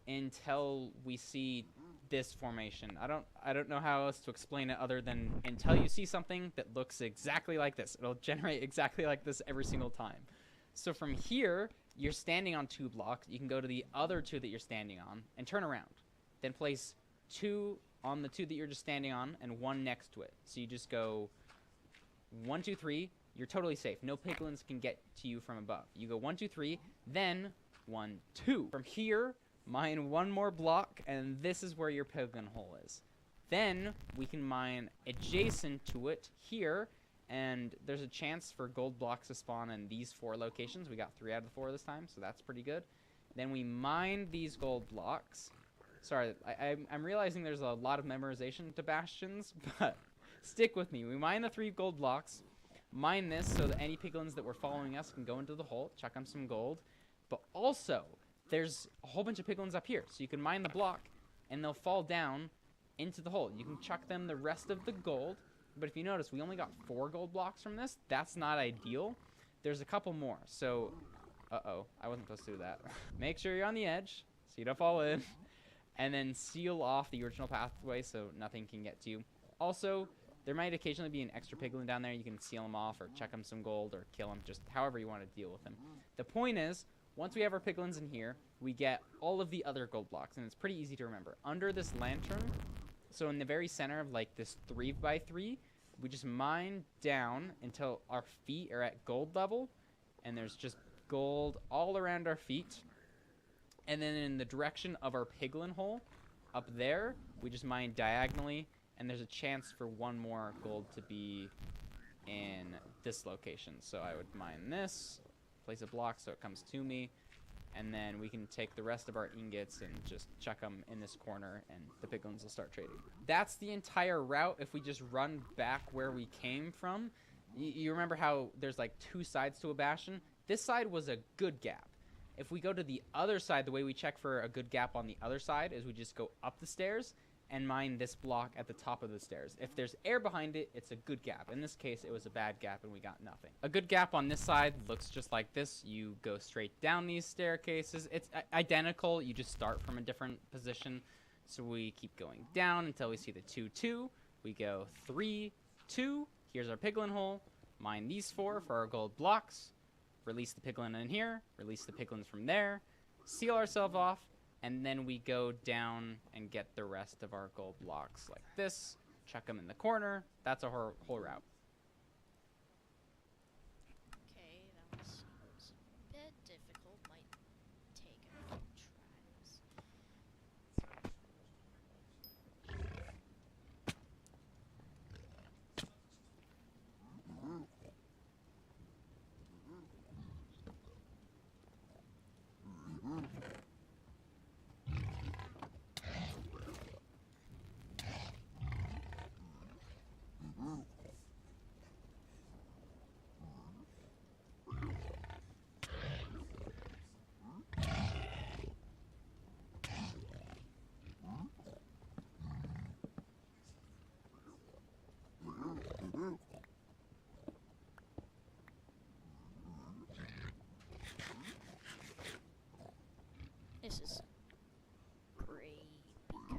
until we see this formation. I don't know how else to explain it other than until you see something that looks exactly like this. It'll generate exactly like this every single time. So from here, you're standing on 2 blocks. You can go to the other 2 that you're standing on and turn around. Then place 2 on the 2 that you're just standing on and 1 next to it. So you just go 1, 2, 3. You're totally safe. No piglins can get to you from above. You go 1, 2, 3, then 1, 2. From here, mine 1 more block, and this is where your piglin hole is. Then we can mine adjacent to it here, and there's a chance for gold blocks to spawn in these 4 locations. We got 3 out of the 4 this time, so that's pretty good. Then we mine these gold blocks. Sorry, I'm realizing there's a lot of memorization to bastions, but stick with me. We mine the 3 gold blocks. Mine this so that any piglins that were following us can go into the hole, chuck them some gold. But also, there's a whole bunch of piglins up here. So you can mine the block, and they'll fall down into the hole. You can chuck them the rest of the gold. But if you notice, we only got 4 gold blocks from this. That's not ideal. There's a couple more. So, uh-oh, I wasn't supposed to do that. Make sure you're on the edge so you don't fall in. And then seal off the original pathway so nothing can get to you. Also, there might occasionally be an extra piglin down there. You can seal them off or chuck them some gold or kill them, just however you want to deal with them. The point is, Once we have our piglins in here, we get all of the other gold blocks, and it's pretty easy to remember. Under this lantern, so in the very center of like this 3x3, we just mine down until our feet are at gold level, and there's just gold all around our feet. And then in the direction of our piglin hole, up there, we just mine diagonally, and there's a chance for one more gold to be in this location. So I would mine this, place a block so it comes to me, and then we can take the rest of our ingots and just chuck them in this corner, and the piglins will start trading. That's the entire route if we just run back where we came from. You remember how there's like two sides to a bastion? This side was a good gap. If we go to the other side, the way we check for a good gap on the other side is we just go up the stairs and mine this block at the top of the stairs. If there's air behind it, it's a good gap. In this case, it was a bad gap and we got nothing. A good gap on this side looks just like this. You go straight down these staircases. It's identical. You just start from a different position. So we keep going down until we see the 2-2. We go 3-2. Here's our piglin hole. Mine these four for our gold blocks. Release the piglin in here. Release the piglins from there. Seal ourselves off. And then we go down and get the rest of our gold blocks like this. Chuck them in the corner. That's our whole route. Okay, that was a bit difficult. Might take a few tries. This is great because you guys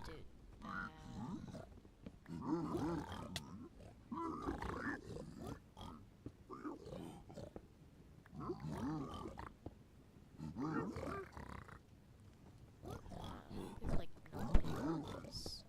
did that. There's like no piglins.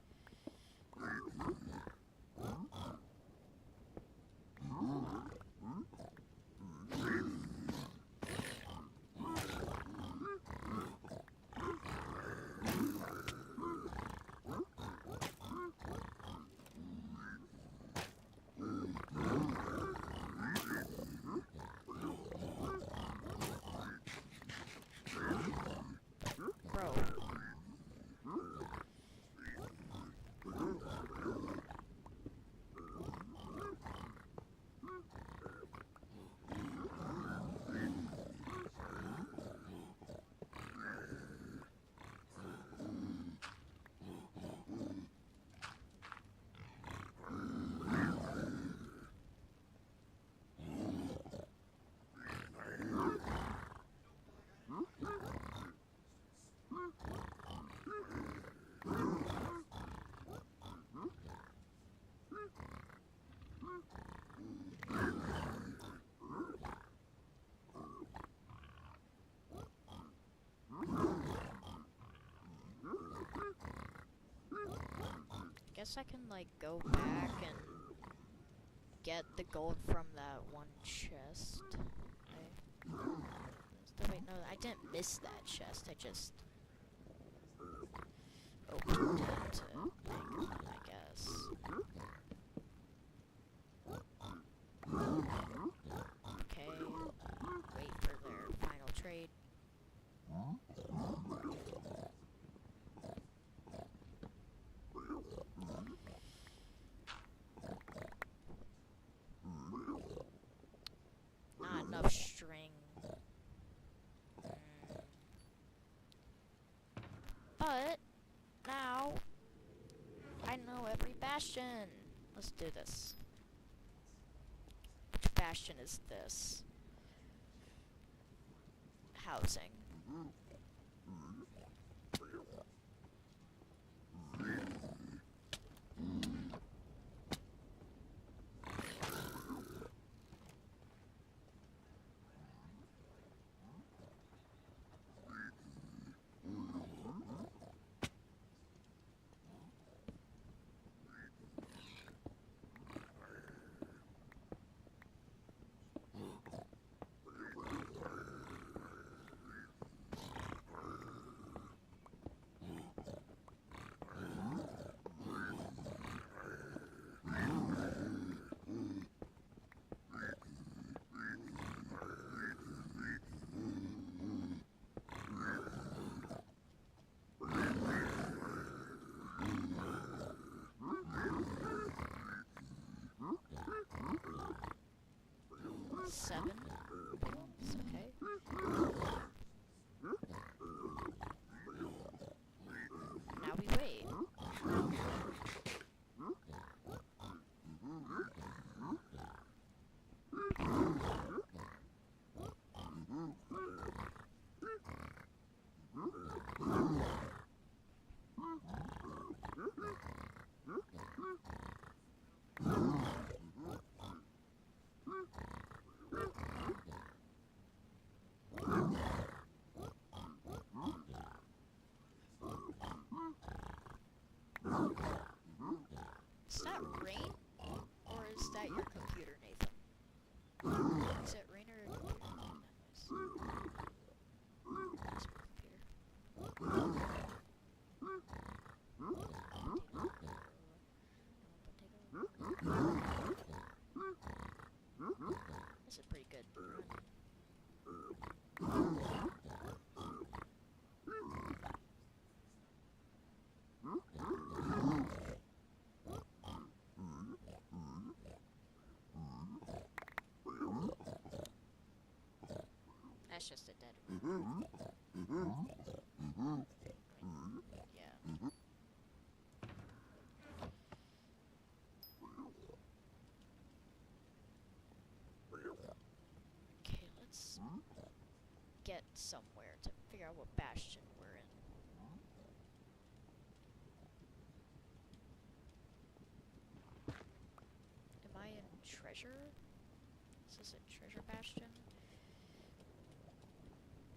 Bro. Guess I can like go back and get the gold from that one chest. Wait, no, I didn't miss that chest. I just opened it to make one, I guess. Okay. Wait for their final trade. trade. Not enough string. But now I know every bastion. Let's do this. Which bastion is this? Housing. Seven. It's okay. Now we wait. Is that rain? Or is that your computer, Nathan? Is it rain or your computer? That's my computer. This is pretty good. That's just a dead one. Yeah. Okay, let's get somewhere to figure out what bastion we're in. Am I in treasure? Is this a treasure bastion?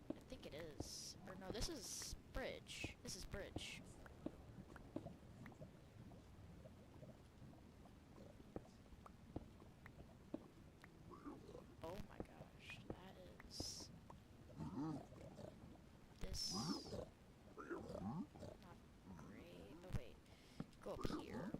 I think it is. Or no, this is bridge. This is bridge. Oh my gosh, that is... This... Not great. Oh wait. Go up here.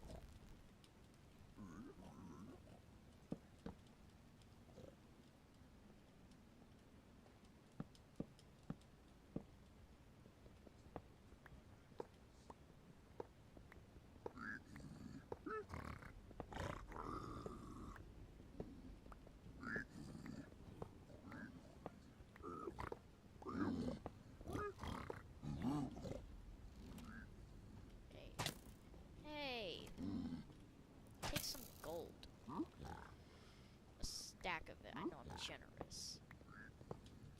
Hey. Take some gold. A stack of it. I know I'm generous.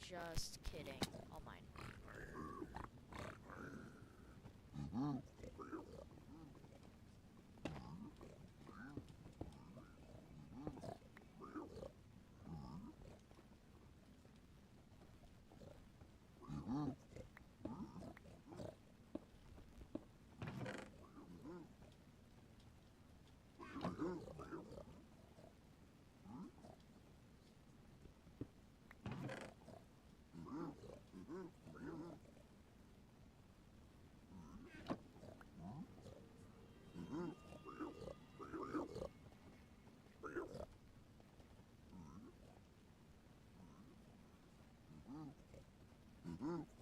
Just kidding. All mine. Whoa.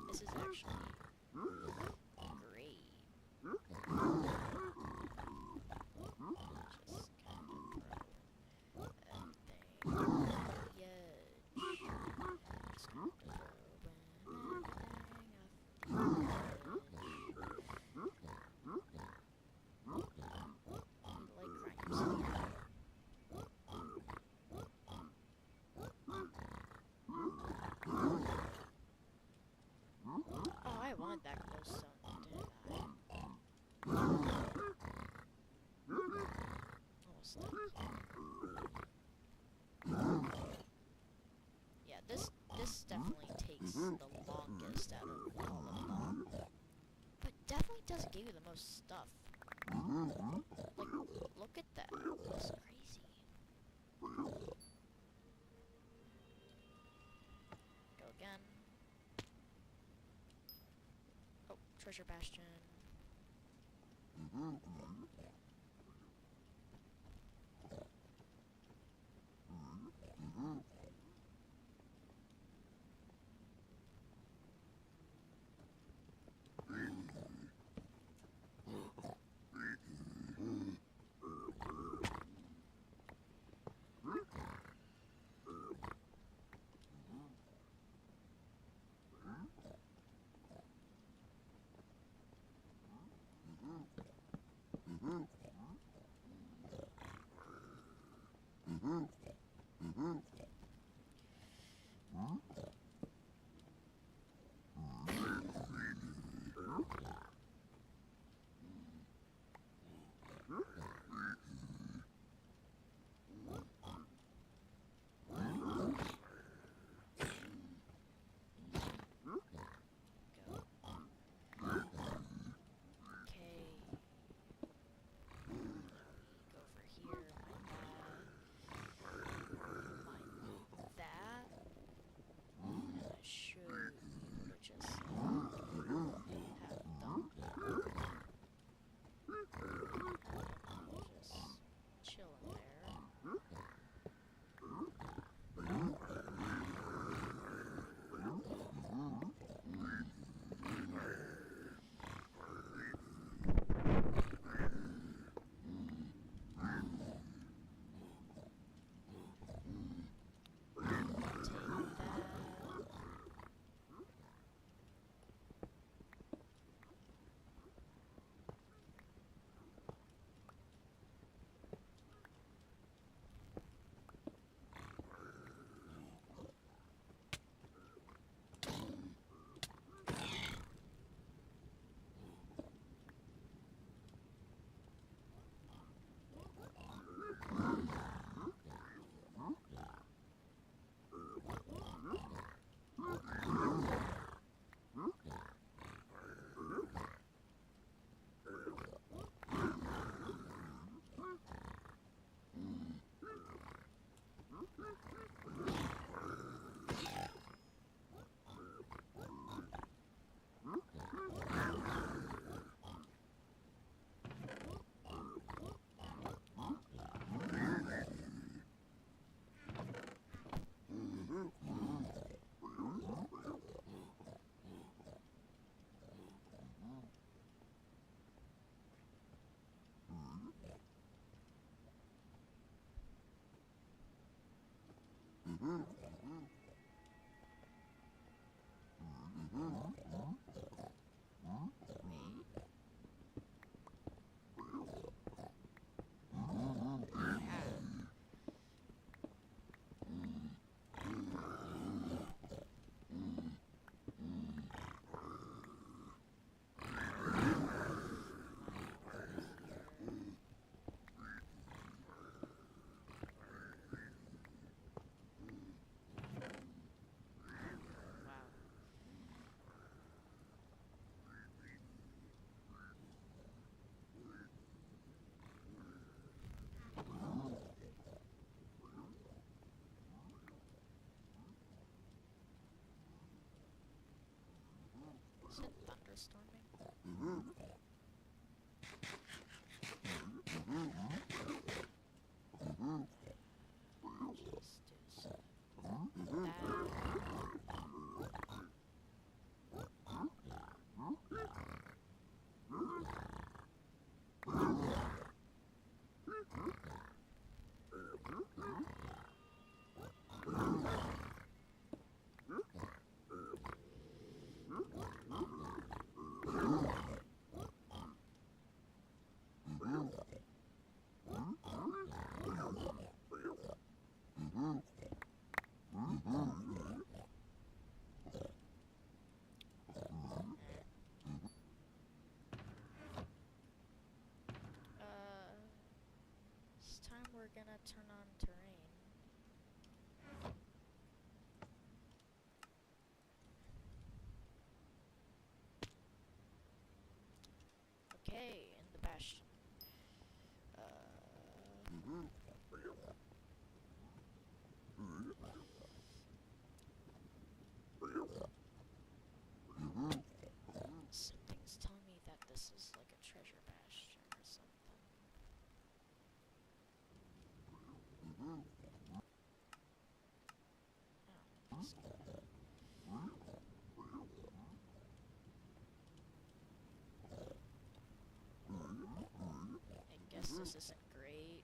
This is actually great. Just kind of throw everything the edge. Just kind of throw everything off the edge. Oh, I wanted that glowstone, didn't I? Almost done. Yeah, this definitely takes the longest out of all of them. But definitely doesn't give you the most stuff. Like, look at that. That's crazy. Go again. Oh, treasure bastion. Is it thunderstorming? Just do This time we're gonna turn on terrain. Okay, in the bastion. Something's telling me that this is like a treasure bastion or something. Oh, just I guess this isn't great.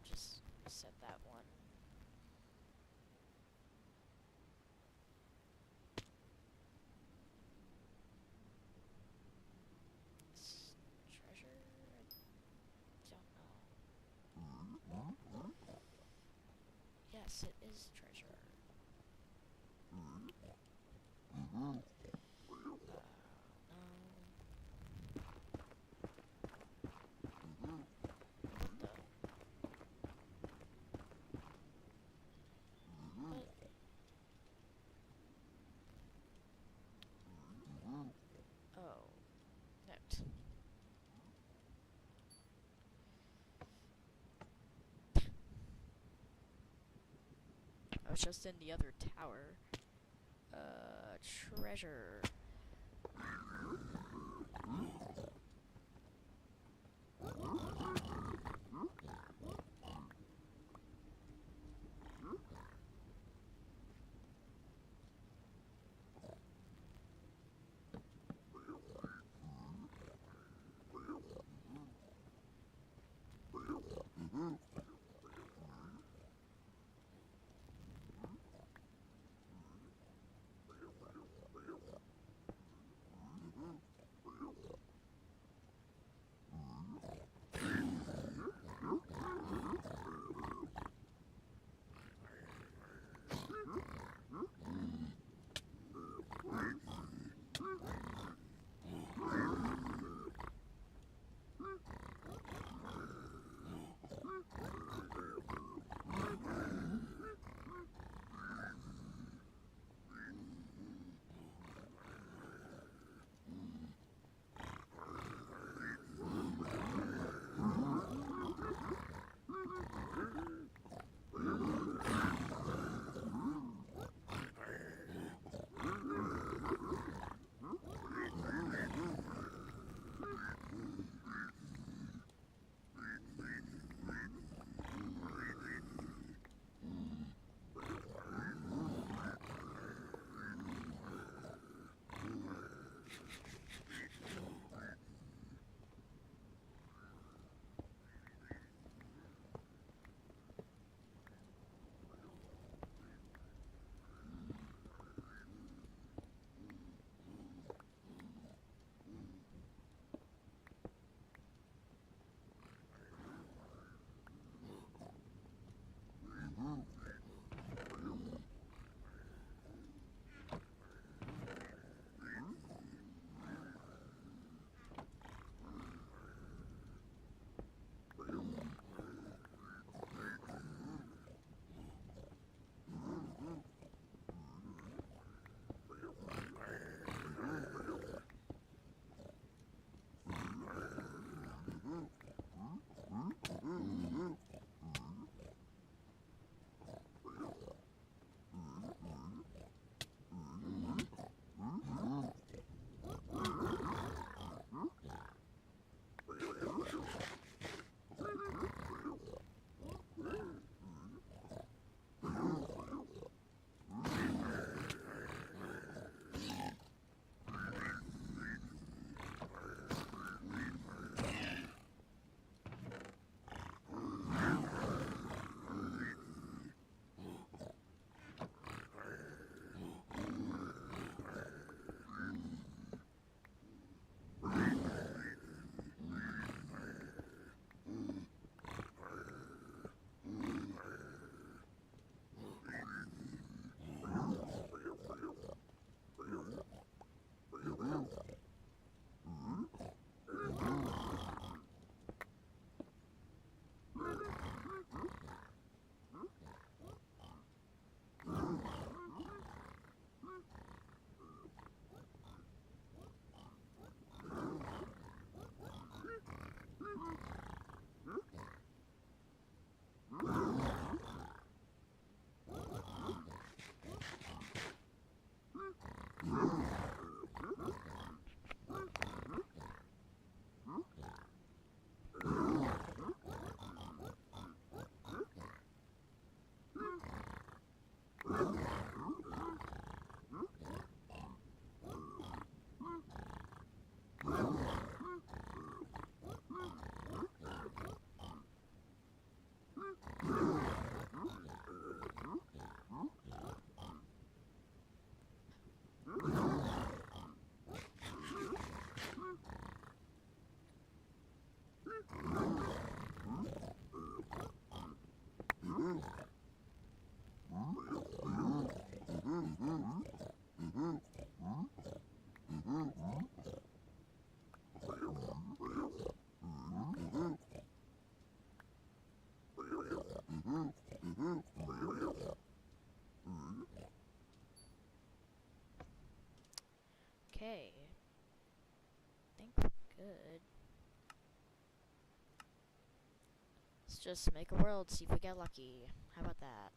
Just reset that one. It's treasure? I don't know. Yes, it is treasure. Oh, note. I was just in the other tower. Treasure. Okay. Think we're good. Let's just make a world, see if we get lucky. How about that?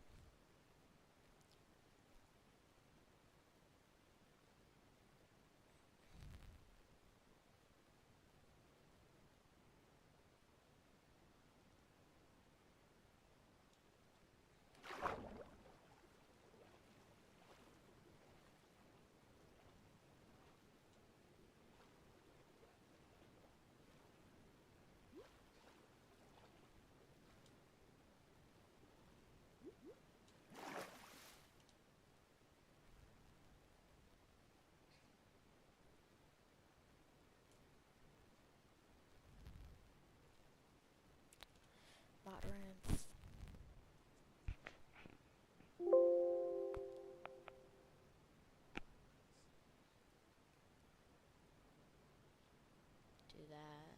Labyrinth. Do that.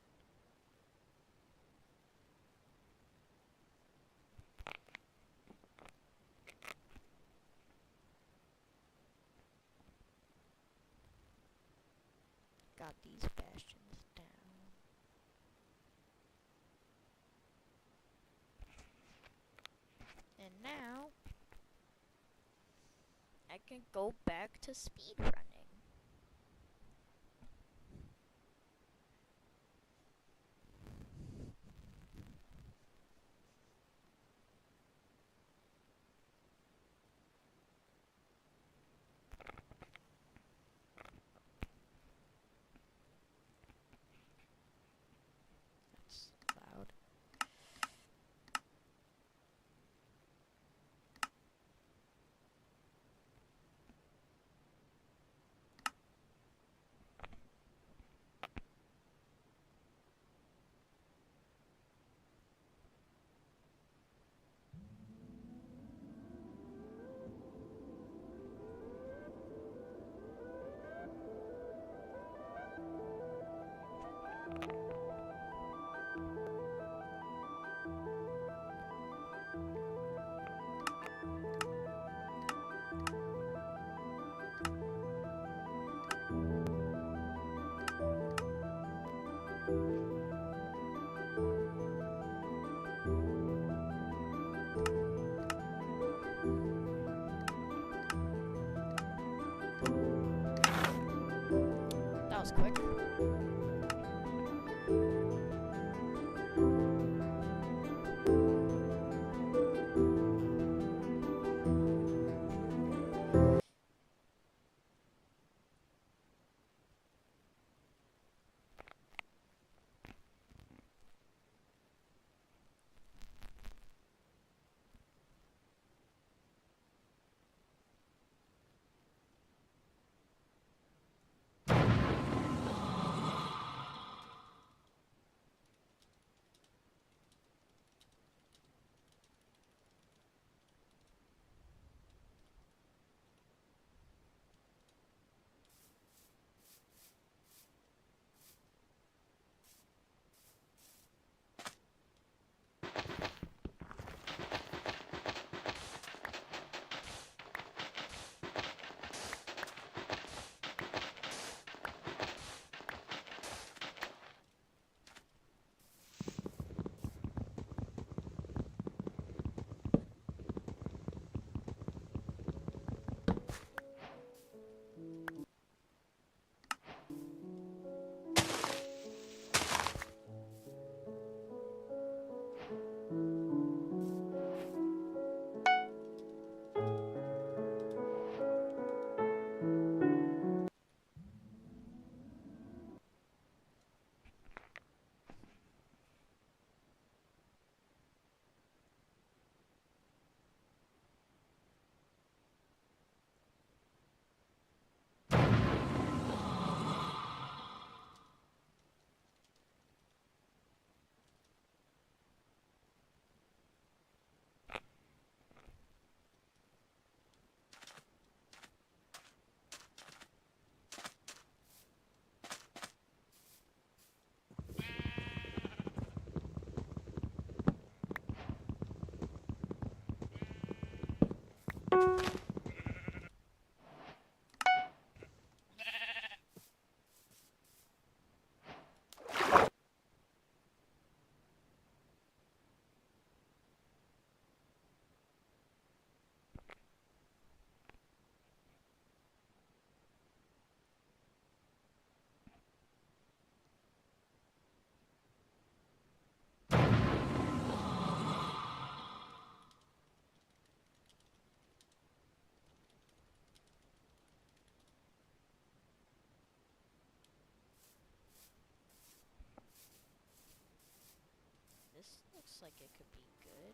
Got these bastions down. And now I can go back to speedrunning. That's loud. That was quick. This looks like it could be good.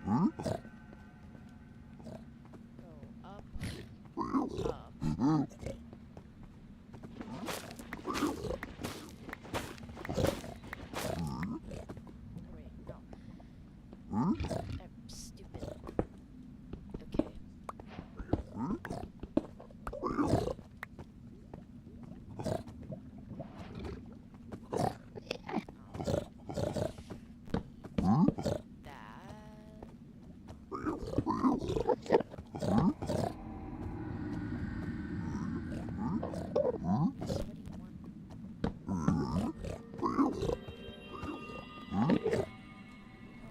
up. Wait, no. I'm stupid. Okay.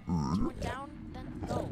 You went down, then go.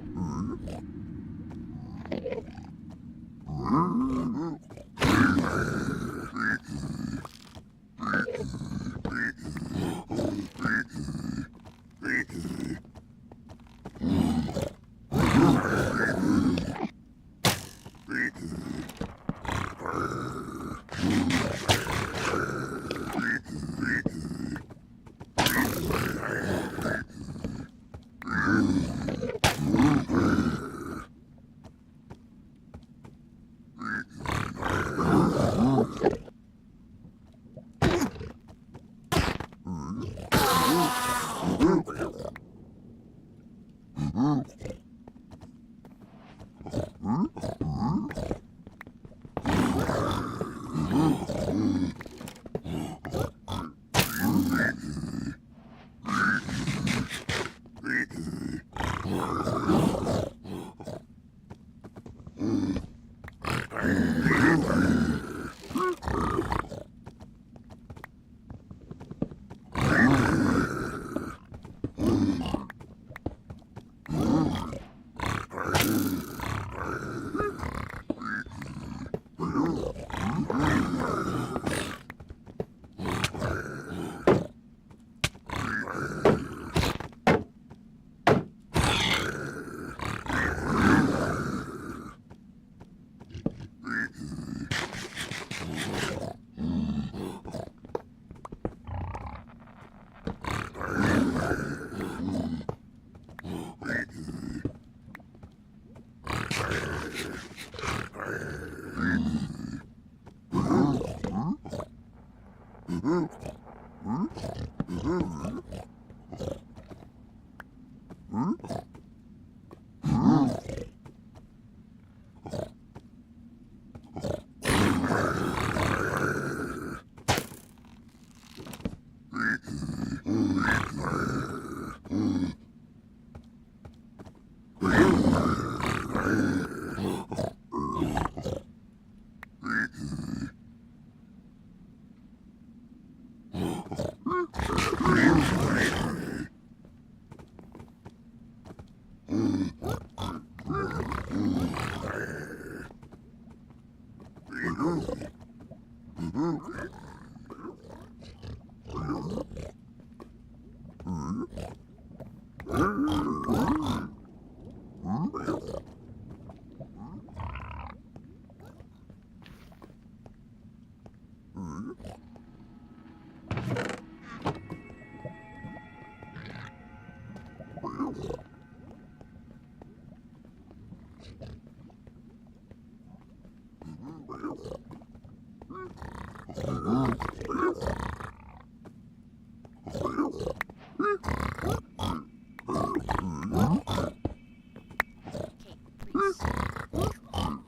Okay, please. Come on.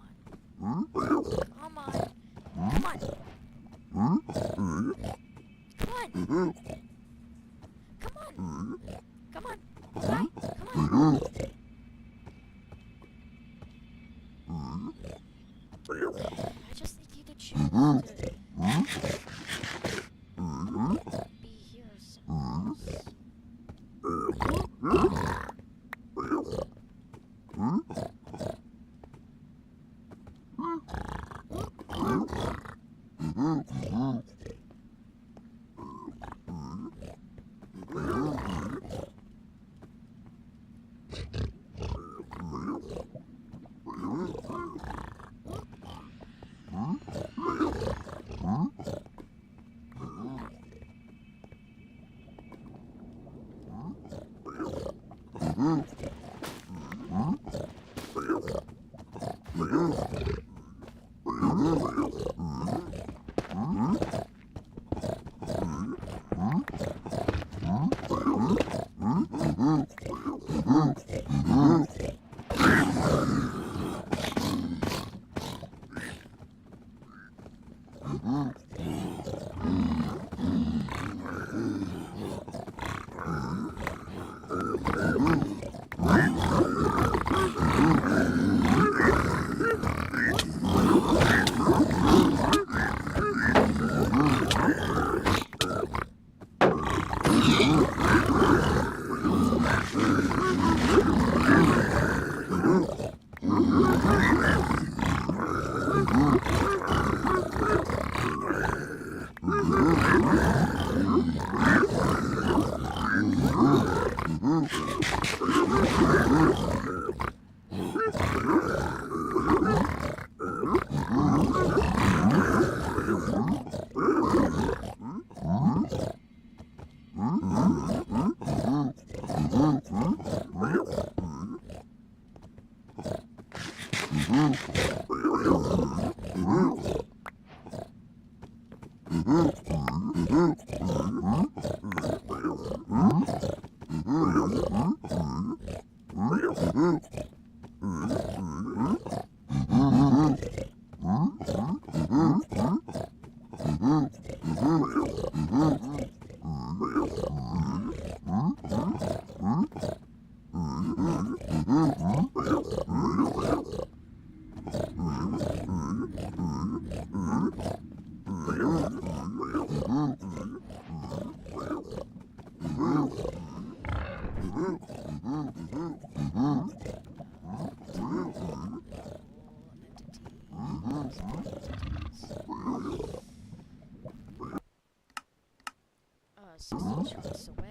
Come on. Come on. Come on. Come on. Come on. Right? Come on. I just need you to choose to be here somewhere else. 60 choice away.